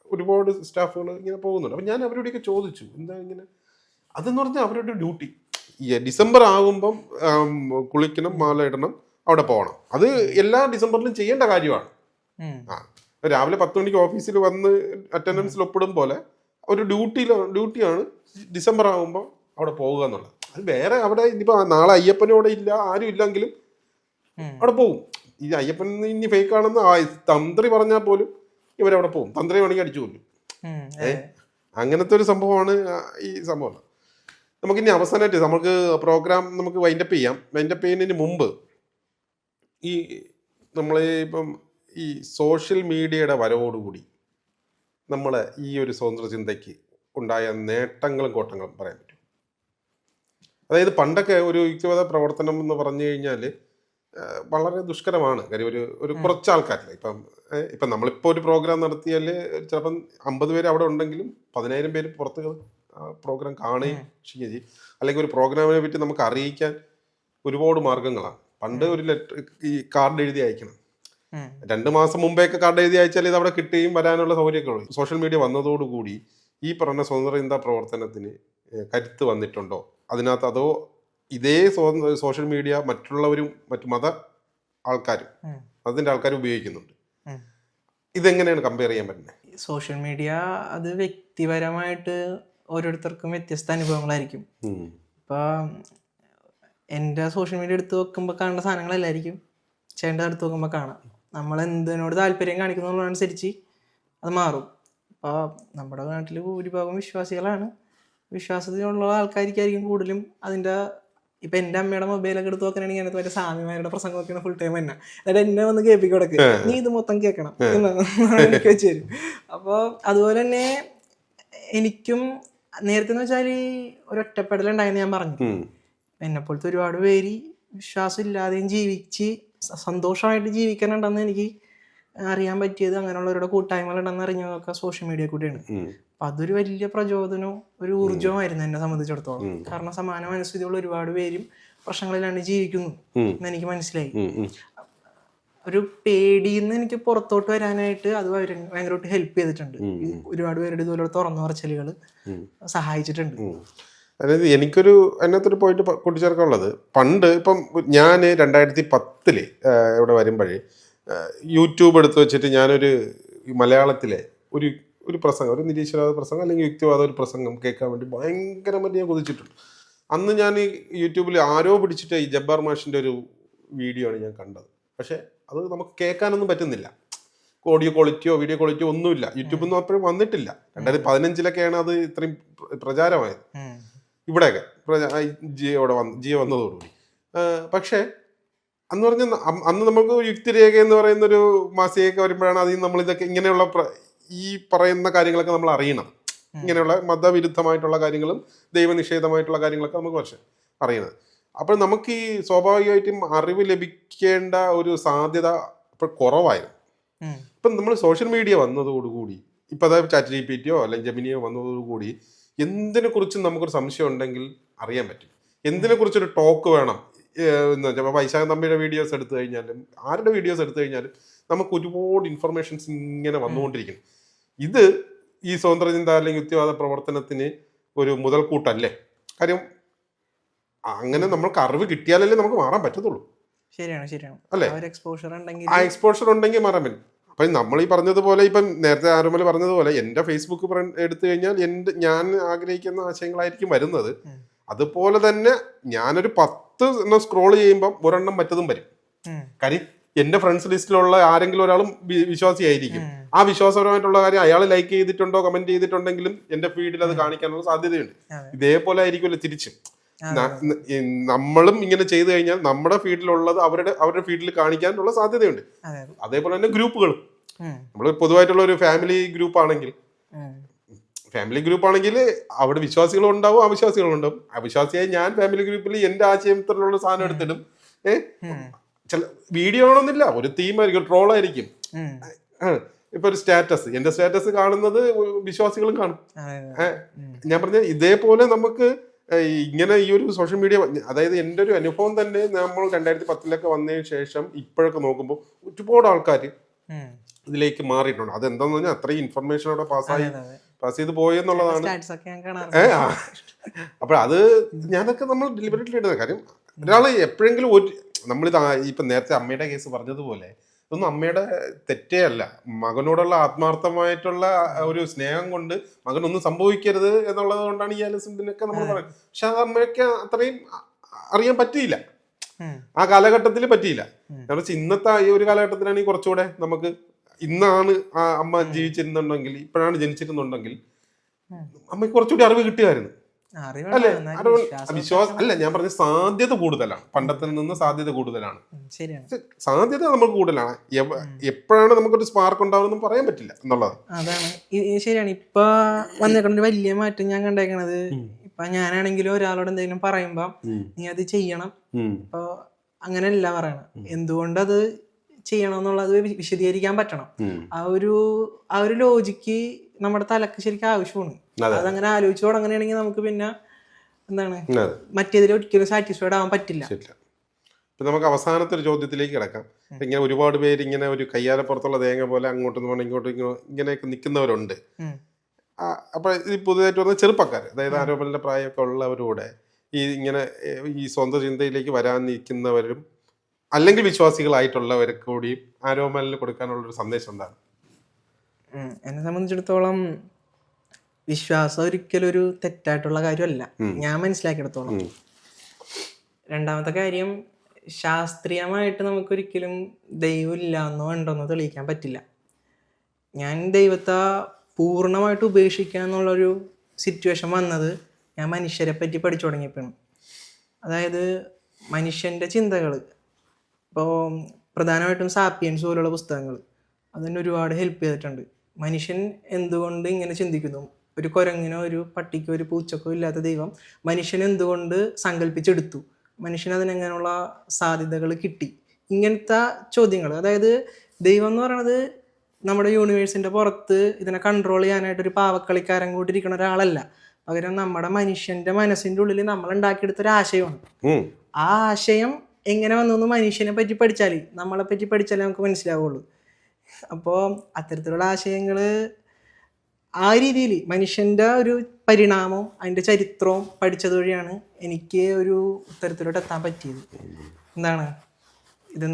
ഒരുപാട് സ്റ്റാഫുകൾ ഇങ്ങനെ പോകുന്നുണ്ട്. അപ്പം ഞാൻ അവരോടൊക്കെ ചോദിച്ചു, എന്താ ഇങ്ങനെ? അതെന്ന് പറഞ്ഞാൽ അവരുടെ ഡ്യൂട്ടി. ഈ ഡിസംബർ ആകുമ്പം കുളിക്കണം, മാല ഇടണം, അവിടെ പോകണം. അത് എല്ലാ ഡിസംബറിലും ചെയ്യേണ്ട കാര്യമാണ്. രാവിലെ 10 മണിക്ക് ഓഫീസിൽ വന്ന് അറ്റൻഡൻസിൽ ഒപ്പിടും പോലെ ഒരു ഡ്യൂട്ടിയാണ് ഡിസംബർ ആകുമ്പോൾ അവിടെ പോവുക എന്നുള്ളത്. അത് വേറെ അവിടെ ഇനിയിപ്പോൾ നാളെ അയ്യപ്പനോടെ ഇല്ല, ആരും ഇല്ലെങ്കിലും അവിടെ പോകും. ഈ അയ്യപ്പൻ ഇനി ഫേക്കാണെന്ന് തന്ത്രി പറഞ്ഞാൽ പോലും ഇവരവിടെ പോകും. തന്ത്രി വേണമെങ്കിൽ അടിച്ചു കൊല്ലും. അങ്ങനത്തെ ഒരു സംഭവമാണ് ഈ സംഭവം. നമുക്കിനി അവസാനമായിട്ട് നമുക്ക് പ്രോഗ്രാം നമുക്ക് വൈൻഡപ്പ് ചെയ്യാം. വൈൻഡപ്പ് ചെയ്യുന്നതിന് മുമ്പ് ഈ നമ്മൾ ഇപ്പം ഈ സോഷ്യൽ മീഡിയയുടെ വരവോടുകൂടി നമ്മളെ ഈ ഒരു സ്വതന്ത്ര ചിന്തയ്ക്ക് ഉണ്ടായ നേട്ടങ്ങളും കോട്ടങ്ങളും പറയാൻ പറ്റും. അതായത് പണ്ടൊക്കെ ഒരു യുക്തിവാദ പ്രവർത്തനം എന്ന് പറഞ്ഞു കഴിഞ്ഞാൽ വളരെ ദുഷ്കരമാണ്. കാര്യം ഒരു കുറച്ച് ആൾക്കാരില്ല. ഇപ്പം നമ്മളിപ്പോൾ ഒരു പ്രോഗ്രാം നടത്തിയാൽ ചിലപ്പം 50 പേര് അവിടെ ഉണ്ടെങ്കിലും 10,000 പേര് പുറത്ത് പ്രോഗ്രാം കാണുകയും ചെയ്യും. അല്ലെങ്കിൽ ഒരു പ്രോഗ്രാമിനെ പറ്റി നമുക്ക് അറിയിക്കാൻ ഒരുപാട് മാർഗങ്ങളാണ്. പണ്ട് ഒരു ലെറ്റർ, ഈ കാർഡ് എഴുതി അയക്കണം. 2 മാസം മുമ്പേയൊക്കെ കാർഡ് എഴുതി അയച്ചാൽ ഇത് അവിടെ കിട്ടുകയും വരാനുള്ള സൗകര്യമൊക്കെ ഉള്ളൂ. സോഷ്യൽ മീഡിയ വന്നതോടുകൂടി ഈ പറഞ്ഞ സ്വതന്ത്ര ചിന്താ പ്രവർത്തനത്തിന് കരുത്ത് വന്നിട്ടുണ്ടോ അതിനകത്ത്? അതോ ഇതേ സോഷ്യൽ മീഡിയ മറ്റുള്ളവരും മറ്റു അതിന്റെ ആൾക്കാരും ഉപയോഗിക്കുന്നുണ്ട്? ഇതെങ്ങനെയാണ് കമ്പയർ ചെയ്യാൻ പറ്റുന്നത്? സോഷ്യൽ മീഡിയ അത് വ്യക്തിപരമായിട്ട് ഓരോരുത്തർക്കും വ്യത്യസ്ത അനുഭവങ്ങളായിരിക്കും. ഇപ്പൊ എൻ്റെ സോഷ്യൽ മീഡിയ എടുത്ത് നോക്കുമ്പോൾ കാണുന്ന സാധനങ്ങളല്ലായിരിക്കും ചേട്ടൻ്റെ അടുത്ത് നോക്കുമ്പോൾ കാണാം. നമ്മൾ എന്തിനോട് താല്പര്യം കാണിക്കുന്നതനുസരിച്ച് അത് മാറും. അപ്പോൾ നമ്മുടെ നാട്ടിൽ ഭൂരിഭാഗം വിശ്വാസികളാണ്. വിശ്വാസത്തിലുള്ള ആൾക്കാർക്കായിരിക്കും കൂടുതലും അതിൻ്റെ. ഇപ്പം എൻ്റെ അമ്മയുടെ മൊബൈലൊക്കെ എടുത്ത് നോക്കുകയാണെങ്കിൽ അതിനകത്ത് മറ്റേ സ്വാമിമാരുടെ പ്രസംഗമൊക്കെയാണ് ഫുൾ ടൈം തന്നെ. എന്നിട്ട് എന്നെ വന്ന് കേൾപ്പിക്കൊടക്ക്, നീ ഇത് മൊത്തം കേൾക്കണം എനിക്ക് വെച്ച് തരും. അപ്പോൾ അതുപോലെ തന്നെ എനിക്കും നേരത്തെ എന്ന് വെച്ചാൽ ഒരൊറ്റപ്പെടലുണ്ടായെന്ന് ഞാൻ പറഞ്ഞു. എന്നെപ്പോലത്തെ ഒരുപാട് പേര് വിശ്വാസം ഇല്ലാതെയും ജീവിച്ച് സന്തോഷമായിട്ട് ജീവിക്കാനുണ്ടെന്ന് എനിക്ക് അറിയാൻ പറ്റിയത് അങ്ങനെയുള്ളവരുടെ കൂട്ടായ്മകളുണ്ടെന്ന് അറിഞ്ഞതൊക്കെ സോഷ്യൽ മീഡിയ കൂടിയാണ്. അപ്പം അതൊരു വലിയ പ്രചോദനവും ഒരു ഊർജ്ജവുമായിരുന്നു എന്നെ സംബന്ധിച്ചിടത്തോളം. കാരണം സമാന മനസ്ഥിതിയുള്ള ഒരുപാട് പേരും പ്രശ്നങ്ങളിലാണ് ജീവിക്കുന്നു എന്ന് എനിക്ക് മനസ്സിലായി. ഒരു പേടിയിൽ നിന്ന് എനിക്ക് പുറത്തോട്ട് വരാനായിട്ട് അത് ഭയങ്കരമായിട്ട് ഹെൽപ്പ് ചെയ്തിട്ടുണ്ട്. ഒരുപാട് പേരുടെ ഇതുപോലെ തുറന്നു പറച്ചിലുകൾ സഹായിച്ചിട്ടുണ്ട്. അതായത് എനിക്കൊരു അതിനകത്തൊരു പോയിട്ട് കൂട്ടിച്ചേർക്കാനുള്ളത്, പണ്ട് ഇപ്പം ഞാൻ 2010 ഇവിടെ വരുമ്പോഴേ യൂട്യൂബ് എടുത്ത് വെച്ചിട്ട് ഞാനൊരു മലയാളത്തിലെ ഒരു പ്രസംഗം, ഒരു നിരീശ്വരവാദ പ്രസംഗം അല്ലെങ്കിൽ യുക്തിവാദ ഒരു പ്രസംഗം കേൾക്കാൻ വേണ്ടി ഭയങ്കരമായിട്ട് ഞാൻ കൊതിച്ചിട്ടുണ്ട്. അന്ന് ഞാൻ ഈ യൂട്യൂബിൽ ആരോ പിടിച്ചിട്ട് ഈ ജബ്ബാർ മാഷിൻ്റെ ഒരു വീഡിയോ ആണ് ഞാൻ കണ്ടത്. പക്ഷേ അത് നമുക്ക് കേൾക്കാനൊന്നും പറ്റുന്നില്ല. ഓഡിയോ ക്വാളിറ്റിയോ വീഡിയോ ക്വാളിറ്റിയോ ഒന്നുമില്ല. യൂട്യൂബിൽ നിന്ന് അപ്പോഴും വന്നിട്ടില്ല. 2015 അത് ഇത്രയും പ്രചാരമായത് ഇവിടെയൊക്കെ ജിയോ വന്നതോടുകൂടി. പക്ഷേ അന്ന് പറഞ്ഞ അന്ന് നമുക്ക് യുക്തിരേഖ എന്ന് പറയുന്നൊരു മാസികയൊക്കെ വരുമ്പോഴാണ് അതിൽ നമ്മൾ ഇതൊക്കെ ഇങ്ങനെയുള്ള ഈ പറയുന്ന കാര്യങ്ങളൊക്കെ നമ്മൾ അറിയണം. ഇങ്ങനെയുള്ള മതവിരുദ്ധമായിട്ടുള്ള കാര്യങ്ങളും ദൈവനിഷേധമായിട്ടുള്ള കാര്യങ്ങളൊക്കെ നമുക്ക് പക്ഷേ അറിയണത്. അപ്പോൾ നമുക്ക് ഈ സ്വാഭാവികമായിട്ടും അറിവ് ലഭിക്കേണ്ട ഒരു സാധ്യത ഇപ്പോൾ കുറവായിരുന്നു. ഇപ്പം നമ്മൾ സോഷ്യൽ മീഡിയ വന്നതോടുകൂടി, ഇപ്പം അതായത് ChatGPT അല്ലെങ്കിൽ ജെമിനിയോ വന്നതോടുകൂടി എന്തിനെ കുറിച്ചും നമുക്കൊരു സംശയം ഉണ്ടെങ്കിൽ അറിയാൻ പറ്റും. എന്തിനെ കുറിച്ചൊരു ടോക്ക് വേണം എന്ന് വെച്ചാൽ വൈശാഖ തമ്പിയുടെ വീഡിയോസ് എടുത്തു കഴിഞ്ഞാലും ആരുടെ വീഡിയോസ് എടുത്തു കഴിഞ്ഞാലും നമുക്ക് ഒരുപാട് ഇൻഫർമേഷൻസ് ഇങ്ങനെ വന്നുകൊണ്ടിരിക്കുന്നു. ഇത് ഈ സ്വതന്ത്ര ചിന്ത അല്ലെങ്കിൽ യുക്തിവാദ പ്രവർത്തനത്തിന് ഒരു മുതൽക്കൂട്ടല്ലേ? കാര്യം അങ്ങനെ നമ്മൾക്ക് അറിവ് കിട്ടിയാലല്ലേ നമുക്ക് മാറാൻ പറ്റത്തുള്ളൂ. ശരിയാണ് അല്ലേ? ആ എക്സ്പോഷർ ഉണ്ടെങ്കിൽ മാറാൻ പറ്റും. അപ്പം നമ്മൾ ഈ പറഞ്ഞതുപോലെ ഇപ്പം നേരത്തെ ആരോമൽ പറഞ്ഞതുപോലെ എൻ്റെ ഫേസ്ബുക്ക് എടുത്തു കഴിഞ്ഞാൽ ഞാൻ ആഗ്രഹിക്കുന്ന ആശയങ്ങളായിരിക്കും വരുന്നത്. അതുപോലെ തന്നെ ഞാനൊരു 10 സ്ക്രോൾ ചെയ്യുമ്പം ഒരെണ്ണം മറ്റതും വരും. കാര്യം എൻ്റെ ഫ്രണ്ട്സ് ലിസ്റ്റിലുള്ള ആരെങ്കിലും ഒരാളും വിശ്വാസിയായിരിക്കും. ആ വിശ്വാസപരമായിട്ടുള്ള കാര്യം അയാൾ ലൈക്ക് ചെയ്തിട്ടുണ്ടോ കമന്റ് ചെയ്തിട്ടുണ്ടെങ്കിലും എൻ്റെ ഫീഡിൽ അത് കാണിക്കാനുള്ള സാധ്യതയുണ്ട്. ഇതേപോലെ ആയിരിക്കുമല്ലോ തിരിച്ചും. നമ്മളും ഇങ്ങനെ ചെയ്തു കഴിഞ്ഞാൽ നമ്മുടെ ഫീഡിലുള്ളത് അവരുടെ ഫീഡിൽ കാണിക്കാനുള്ള സാധ്യതയുണ്ട്. അതേപോലെ തന്നെ ഗ്രൂപ്പുകളും, നമ്മൾ പൊതുവായിട്ടുള്ള ഒരു ഫാമിലി ഗ്രൂപ്പ് ആണെങ്കിൽ അവിടെ വിശ്വാസികളും ഉണ്ടാവും അവിശ്വാസികളും ഉണ്ടാവും. അവിശ്വാസിയായി ഞാൻ ഫാമിലി ഗ്രൂപ്പിൽ എൻ്റെ ആശയത്തിലുള്ള സാധനം എടുത്തിടും. ചില വീഡിയോ ആണെന്നില്ല, ഒരു തീമായിരിക്കും, ട്രോളായിരിക്കും. ഇപ്പൊ ഒരു സ്റ്റാറ്റസ്, എന്റെ സ്റ്റാറ്റസ് കാണുന്നത് വിശ്വാസികളും കാണും. ഞാൻ പറഞ്ഞ ഇതേപോലെ നമുക്ക് ഇങ്ങനെ ഈ ഒരു സോഷ്യൽ മീഡിയ, അതായത് എൻ്റെ ഒരു അനുഭവം തന്നെ നമ്മൾ 2010 വന്നതിന് ശേഷം ഇപ്പോഴൊക്കെ നോക്കുമ്പോൾ ഒരുപാട് ആൾക്കാർ ഇതിലേക്ക് മാറിയിട്ടുണ്ട്. അതെന്താന്ന് പറഞ്ഞാൽ അത്രയും ഇൻഫർമേഷൻ അവിടെ പാസ് ചെയ്ത് പോയെന്നുള്ളതാണ്. അപ്പോൾ അത് ഞാനൊക്കെ നമ്മൾ ഡെലിബറേറ്റ്ലി ഇടുന്ന കാര്യം. ഒരാൾ എപ്പോഴെങ്കിലും നമ്മളിത് ഇപ്പം നേരത്തെ അമ്മയുടെ കേസ് പറഞ്ഞതുപോലെ ഇതൊന്നും അമ്മയുടെ തെറ്റേ അല്ല. മകനോടുള്ള ആത്മാർത്ഥമായിട്ടുള്ള ഒരു സ്നേഹം കൊണ്ട് മകനൊന്നും സംഭവിക്കരുത് എന്നുള്ളത് കൊണ്ടാണ് ഈ അലസിനൊക്കെ നമ്മൾ പറയുന്നത്. പക്ഷെ അത് അമ്മയ്ക്ക് അത്രയും അറിയാൻ പറ്റിയില്ല, ആ കാലഘട്ടത്തിൽ പറ്റിയില്ല. കാരണം ഇന്നത്തെ ഈ ഒരു കാലഘട്ടത്തിലാണെങ്കിൽ കുറച്ചുകൂടെ നമുക്ക്, ഇന്നാണ് ആ അമ്മ ജീവിച്ചിരുന്നുണ്ടെങ്കിൽ, ഇപ്പോഴാണ് ജനിച്ചിരുന്നുണ്ടെങ്കിൽ അമ്മയ്ക്ക് കുറച്ചുകൂടി അറിവ് കിട്ടിയായിരുന്നു. അല്ലെ? വിശ്വാസം അല്ല, ഞാൻ പറഞ്ഞ സാധ്യത കൂടുതലാണ്. പണ്ടത്തിൽ നിന്ന് സാധ്യത കൂടുതലാണ്. സാധ്യത നമുക്ക് കൂടുതലാണ്. എപ്പോഴാണ് നമുക്കൊരു സ്പാർക്ക് ഉണ്ടാവുമെന്നും പറയാൻ പറ്റില്ല എന്നുള്ളത്. അതാണ് ശരിയാണ്. ഇപ്പൊ വന്നേക്കുന്ന ഒരു വലിയ മാറ്റം ഞാൻ കണ്ടേക്കണത്, ഇപ്പൊ ഞാനാണെങ്കിലും ഒരാളോട് എന്തെങ്കിലും പറയുമ്പോ നീ അത് ചെയ്യണം, ഇപ്പൊ അങ്ങനെയല്ല പറയണം, എന്തുകൊണ്ടത് ചെയ്യണം എന്നുള്ളത് വിശദീകരിക്കാൻ പറ്റണം. ആ ഒരു ലോജിക്ക് നമ്മുടെ തലക്ക് ശരിക്കും ആവശ്യമാണ്. അതങ്ങനെ ആലോചിച്ചു തുടങ്ങുകയാണെങ്കിൽ നമുക്ക് പിന്നെ എന്താണ് മറ്റേതിൽ ഒരിക്കലും സാറ്റിസ്ഫൈഡ് ആവാൻ പറ്റില്ല. ഇപ്പൊ നമുക്ക് അവസാനത്തെ ഒരു ചോദ്യത്തിലേക്ക് കിടക്കാം. ഇങ്ങനെ ഒരുപാട് പേര് ഇങ്ങനെ ഒരു കയ്യാലപ്പുറത്തുള്ള തേങ്ങ പോലെ അങ്ങോട്ടും ഇങ്ങോട്ടും ഇങ്ങനെയൊക്കെ നിൽക്കുന്നവരുണ്ട്. അപ്പൊ ഈ പുതുതായിട്ട് വന്ന ചെറുപ്പക്കാർ, അതായത് ആരോപണ പ്രായമൊക്കെ ഉള്ളവരോടെ ഇങ്ങനെ ഈ സ്വന്തം ചിന്തയിലേക്ക് വരാൻ നിൽക്കുന്നവരും അല്ലെങ്കിൽ വിശ്വാസികളായിട്ടുള്ളവർക്ക് കൂടി ആരോപണലിന് കൊടുക്കാനുള്ളൊരു സന്ദേശം എന്താണ്? എന്നെ സംബന്ധിച്ചിടത്തോളം വിശ്വാസം ഒരിക്കലും ഒരു തെറ്റായിട്ടുള്ള കാര്യമല്ല, ഞാൻ മനസ്സിലാക്കിയെടുത്തോളം. രണ്ടാമത്തെ കാര്യം, ശാസ്ത്രീയമായിട്ട് നമുക്കൊരിക്കലും ദൈവം ഇല്ല എന്നോ ഉണ്ടോന്നോ തെളിയിക്കാൻ പറ്റില്ല. ഞാൻ ദൈവത്തെ പൂർണ്ണമായിട്ട് ഉപേക്ഷിക്കുക എന്നുള്ളൊരു സിറ്റുവേഷൻ വന്നത് ഞാൻ മനുഷ്യരെ പറ്റി പഠിച്ചു തുടങ്ങിയപ്പോഴാണ്. അതായത് മനുഷ്യൻ്റെ ചിന്തകൾ, ഇപ്പോൾ പ്രധാനമായിട്ടും സാപ്പിയൻസ് പോലുള്ള പുസ്തകങ്ങൾ അതിന് ഒരുപാട് ഹെൽപ്പ് ചെയ്തിട്ടുണ്ട്. മനുഷ്യൻ എന്തുകൊണ്ട് ഇങ്ങനെ ചിന്തിക്കുന്നു, ഒരു കുരങ്ങിനോ ഒരു പട്ടിക്കോ ഒരു പൂച്ചക്കോ ഇല്ലാത്ത ദൈവം മനുഷ്യൻ എന്തുകൊണ്ട് സങ്കല്പിച്ചെടുത്തു, മനുഷ്യന് അതിനെങ്ങനെയുള്ള സാധ്യതകൾ കിട്ടി, ഇങ്ങനത്തെ ചോദ്യങ്ങൾ. അതായത് ദൈവം എന്ന് പറയുന്നത് നമ്മുടെ യൂണിവേഴ്സിൻ്റെ പുറത്ത് ഇതിനെ കൺട്രോൾ ചെയ്യാനായിട്ടൊരു പാവക്കളിക്കാരൻ കൂട്ടിരിക്കുന്ന ഒരാളല്ല. പകരം നമ്മുടെ മനുഷ്യൻ്റെ മനസ്സിൻ്റെ ഉള്ളിൽ നമ്മൾ ഉണ്ടാക്കിയെടുത്തൊരു ആശയമാണ്. ആ ആശയം എങ്ങനെ വന്നു മനുഷ്യനെ പറ്റി പഠിച്ചാൽ, നമ്മളെ പറ്റി പഠിച്ചാലേ നമുക്ക് മനസ്സിലാവുള്ളൂ. അപ്പോൾ അത്തരത്തിലുള്ള ആശയങ്ങൾ ആ രീതിയിൽ മനുഷ്യൻ്റെ ഒരു പരിണാമവും അതിൻ്റെ ചരിത്രവും പഠിച്ചത് വഴിയാണ് എനിക്ക് ഒരു ഉത്തരത്തിലോട്ട് എത്താൻ പറ്റിയത്. എന്താണ് ഇത്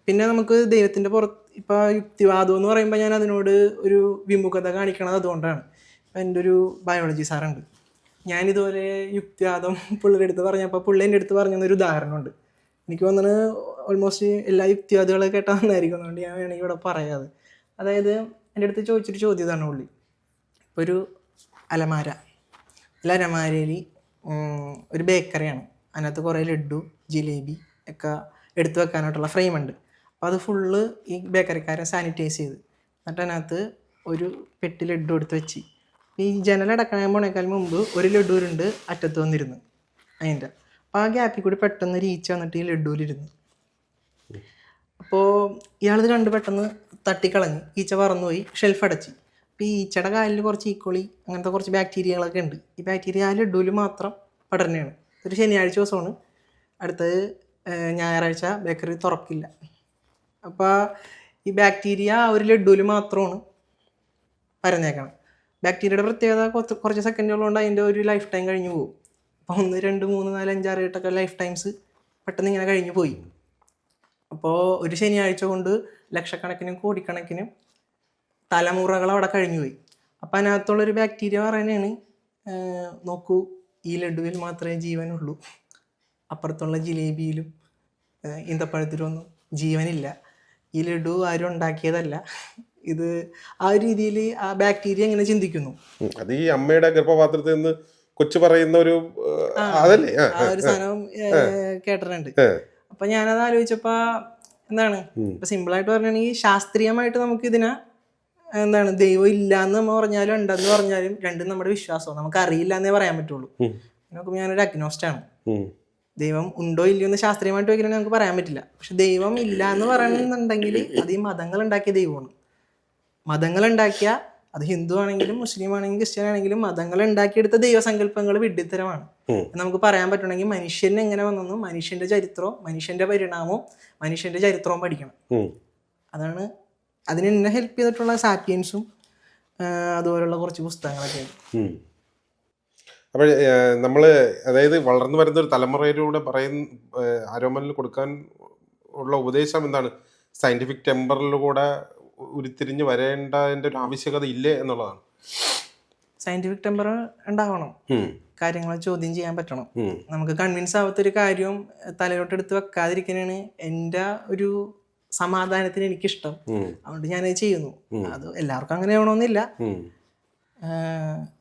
പിന്നെ നമുക്ക് ദൈവത്തിൻ്റെ പുറത്ത് ഇപ്പോൾ യുക്തിവാദം എന്ന് പറയുമ്പോൾ ഞാൻ അതിനോട് ഒരു വിമുഖത കാണിക്കണത് അതുകൊണ്ടാണ്. ഇപ്പം എൻ്റെ ഒരു ബയോളജി സാറുണ്ട്, ഞാനിതുപോലെ യുക്തിവാദം പുള്ളിയുടെ അടുത്ത് പറഞ്ഞപ്പോൾ പുള്ളി എൻ്റെ അടുത്ത് പറഞ്ഞൊരു ഉദാഹരണമുണ്ട്. എനിക്ക് തോന്നുന്നത് ഓൾമോസ്റ്റ് എല്ലാ യുക്തിവാദികളെ കേട്ടാൽ നന്നായിരിക്കും, അതുകൊണ്ട് ഞാൻ വേണമെങ്കിൽ ഇവിടെ പറയാതെ. അതായത് എൻ്റെ അടുത്ത് ചോദിച്ചൊരു ചോദ്യം ഇതാണ് പുള്ളി. ഇപ്പോൾ ഒരു അലമാരയിൽ ഒരു ബേക്കറിയാണ്, അതിനകത്ത് കുറേ ലഡ്ഡു ജിലേബി ഒക്കെ എടുത്തു വെക്കാനായിട്ടുള്ള ഫ്രെയിമുണ്ട്. അപ്പോൾ അത് ഫുള്ള് ഈ ബേക്കറിക്കാരൻ സാനിറ്റൈസ് ചെയ്ത് എന്നിട്ട് അതിനകത്ത് ഒരു പെട്ടി ലഡ്ഡു എടുത്ത് വെച്ച് ഈ ജനലടക്കാൻ പോണേക്കാൾ മുമ്പ് ഒരു ലഡ്ഡൂരുണ്ട് അറ്റത്ത് വന്നിരുന്നു അതിൻ്റെ. അപ്പോൾ ആ ഗ്യാപ്പിൽ കൂടി പെട്ടെന്ന് ഒരു ഈച്ച വന്നിട്ട് ഈ ലഡ്ഡൂരിരുന്നു. അപ്പോൾ ഇയാളിത് കണ്ട് പെട്ടെന്ന് തട്ടിക്കളഞ്ഞ് ഈച്ച പറന്നുപോയി, ഷെൽഫ് അടച്ച്. അപ്പോൾ ഈ ഈച്ചയുടെ കാലിൽ കുറച്ച് ഈക്കോളി അങ്ങനത്തെ കുറച്ച് ബാക്ടീരിയകളൊക്കെ ഉണ്ട്. ഈ ബാക്ടീരിയ ആ ലഡ്ഡൂവിൽ മാത്രം പടരുന്നതാണ്. ഒരു ശനിയാഴ്ച ദിവസമാണ്, അടുത്തത് ഞായറാഴ്ച ബേക്കറി തുറക്കില്ല. അപ്പോൾ ഈ ബാക്ടീരിയ ആ ഒരു ലഡ്ഡൂവിൽ മാത്രമാണ് പരന്നേക്കണം. ബാക്ടീരിയയുടെ പ്രത്യേകത കുറച്ച് സെക്കൻഡുകളുകൊണ്ട് അതിൻ്റെ ഒരു ലൈഫ് ടൈം കഴിഞ്ഞു പോകും. അപ്പോൾ 1, 2, 3, 4, 5, 6, 8 ഒക്കെ ലൈഫ് ടൈംസ് പെട്ടെന്ന് ഇങ്ങനെ കഴിഞ്ഞു പോയി. അപ്പോൾ ഒരു ശനിയാഴ്ച കൊണ്ട് ലക്ഷക്കണക്കിനും കോടിക്കണക്കിനും തലമുറകൾ അവിടെ കഴിഞ്ഞു പോയി. അപ്പോൾ അതിനകത്തുള്ളൊരു ബാക്ടീരിയ പറയുന്നതാണ്, നോക്കൂ ഈ ലഡുവിൽ മാത്രമേ ജീവനുള്ളൂ, അപ്പുറത്തുള്ള ജിലേബിയിലും ഈന്തപ്പഴത്തിലൊന്നും ജീവനില്ല, ഈ ലഡു ആരും ഉണ്ടാക്കിയതല്ല. ഇത് ആ ഒരു രീതിയിൽ ആ ബാക്ടീരിയ എങ്ങനെ ചിന്തിക്കുന്നു. അത് ഈ അമ്മയുടെ ഗർഭപാത്രത്തിൽ നിന്ന് കൊച്ചു പറയുന്ന ഒരു സാധനം കേട്ടിട്ടുണ്ട്. അപ്പൊ ഞാനത് ആലോചിച്ചപ്പോ എന്താണ്, ഇപ്പൊ സിമ്പിളായിട്ട് പറഞ്ഞാണെങ്കിൽ ശാസ്ത്രീയമായിട്ട് നമുക്ക് ഇതിനെ എന്താണ് ദൈവം ഇല്ലാന്ന് നമ്മൾ പറഞ്ഞാലും ഉണ്ടെന്ന് പറഞ്ഞാലും രണ്ടും നമ്മുടെ വിശ്വാസമാണ്, നമുക്ക് അറിയില്ല എന്നേ പറയാൻ പറ്റുള്ളൂ. നോക്കുമ്പോൾ ഞാനൊരു അഗ്നോസ്റ്റാണ്. ദൈവം ഉണ്ടോ ഇല്ലയോ എന്ന് ശാസ്ത്രീയമായിട്ട് വയ്ക്കണമെങ്കിൽ നമുക്ക് പറയാൻ പറ്റില്ല. പക്ഷെ ദൈവം ഇല്ല എന്ന് പറയുന്നുണ്ടെങ്കിൽ അത് ഈ മതങ്ങൾ ഉണ്ടാക്കിയ ദൈവമാണ്. മതങ്ങൾ ഉണ്ടാക്കിയ, അത് ഹിന്ദു ആണെങ്കിലും മുസ്ലിം ആണെങ്കിലും ക്രിസ്ത്യൻ ആണെങ്കിലും മതങ്ങൾ ഉണ്ടാക്കിയെടുത്ത ദൈവസങ്കല്പങ്ങൾ വിഡ്ഢിത്തരമാണ്. നമുക്ക് പറയാൻ പറ്റണമെങ്കിൽ മനുഷ്യന് എങ്ങനെ വന്നു, മനുഷ്യന്റെ ചരിത്രവും മനുഷ്യന്റെ പരിണാമവും മനുഷ്യന്റെ ചരിത്രവും പഠിക്കണം. അതാണ് അതിന് എന്നെ ഹെൽപ്പ് ചെയ്തിട്ടുള്ള സാപ്പിയൻസും അതുപോലുള്ള കുറച്ച് പുസ്തകങ്ങളൊക്കെയാണ്. അപ്പോൾ നമ്മൾ അതായത് വളർന്നു വരുന്ന ഒരു തലമുറയിലൂടെ ആരോമലിന് കൊടുക്കാൻ ഉള്ള ഉപദേശം എന്താണ്? സയന്റിഫിക് ടെമ്പറിലൂടെ ഉരുത്തിരിഞ്ഞ് വരേണ്ടതിൻ്റെ ഒരു ആവശ്യകത ഇല്ലേ എന്നുള്ളതാണ്. സയന്റിഫിക് ടെമ്പർ ഉണ്ടാവണം, കാര്യങ്ങളെ ചോദ്യം ചെയ്യാൻ പറ്റണം. നമുക്ക് കൺവിൻസ് ആവാത്തൊരു കാര്യം തലയിലോട്ട് എടുത്ത് വെക്കാതിരിക്കാനാണ് എൻ്റെ ഒരു സമാധാനത്തിന് എനിക്കിഷ്ടം. അതുകൊണ്ട് ഞാനത് ചെയ്യുന്നു. അത് എല്ലാവർക്കും അങ്ങനെ ആവണമെന്നില്ല.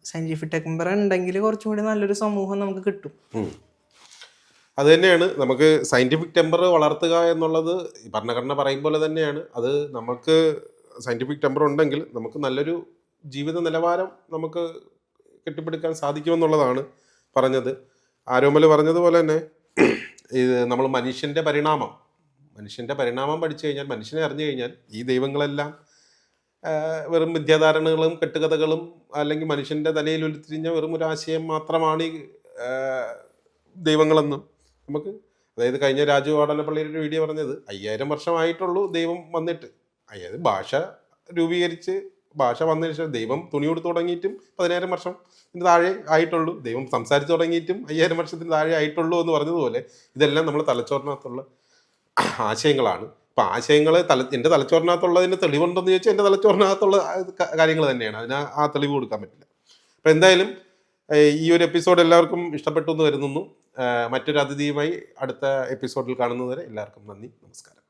സയന്റിഫിക് ടെമ്പർ ഉണ്ടെങ്കിൽ കുറച്ചും കൂടി നല്ലൊരു സമൂഹം നമുക്ക് കിട്ടും. അത് തന്നെയാണ് നമുക്ക് സയന്റിഫിക് ടെമ്പർ വളർത്തുക എന്നുള്ളത്. ഭരണഘടന പറയും പോലെ തന്നെയാണ്. അത് നമുക്ക് സയന്റിഫിക് ടെമ്പർ ഉണ്ടെങ്കിൽ നമുക്ക് നല്ലൊരു ജീവിത നിലവാരം നമുക്ക് കെട്ടിപ്പടുക്കാൻ സാധിക്കുമെന്നുള്ളതാണ് പറഞ്ഞത്. ആരോമൽ പറഞ്ഞതുപോലെ തന്നെ ഇത് നമ്മൾ മനുഷ്യൻ്റെ പരിണാമം പഠിച്ചു കഴിഞ്ഞാൽ, മനുഷ്യനെ അറിഞ്ഞു കഴിഞ്ഞാൽ ഈ ദൈവങ്ങളെല്ലാം വെറും വിദ്യാധാരണകളും കെട്ടുകഥകളും അല്ലെങ്കിൽ മനുഷ്യൻ്റെ തലയിൽ ഉരുത്തിരിഞ്ഞ വെറും ഒരു ആശയം മാത്രമാണ് ഈ ദൈവങ്ങളെന്നും നമുക്ക്, അതായത് കഴിഞ്ഞ രാജു വാടലപ്പള്ളിയുടെ ഒരു വീഡിയോ പറഞ്ഞത് 5000 വർഷമായിട്ടുള്ളൂ ദൈവം വന്നിട്ട്. അതായത് ഭാഷ രൂപീകരിച്ച് ഭാഷ വന്നതിന് ശേഷം ദൈവം തുണി കൊടുത്ത് തുടങ്ങിയിട്ടും 10000 വർഷത്തിന് താഴെ ആയിട്ടുള്ളൂ, ദൈവം സംസാരിച്ച് തുടങ്ങിയിട്ടും 5000 വർഷത്തിന് താഴെ ആയിട്ടുള്ളൂ എന്ന് പറഞ്ഞതുപോലെ ഇതെല്ലാം നമ്മൾ തലച്ചോറിനകത്തുള്ള ആശയങ്ങളാണ്. അപ്പം ആശയങ്ങൾ എൻ്റെ തലച്ചോറിനകത്തുള്ളതിൻ്റെ തെളിവുണ്ടെന്ന് ചോദിച്ചാൽ എൻ്റെ തലച്ചോറിനകത്തുള്ള കാര്യങ്ങൾ തന്നെയാണ്, അതിന് ആ തെളിവ് കൊടുക്കാൻ പറ്റില്ല. അപ്പം എന്തായാലും ഈ ഒരു എപ്പിസോഡ് എല്ലാവർക്കും ഇഷ്ടപ്പെട്ടു എന്ന് കരുതുന്നു. മറ്റൊരു അതിഥിയുമായി അടുത്ത എപ്പിസോഡിൽ കാണുന്നതുവരെ എല്ലാവർക്കും നന്ദി, നമസ്കാരം.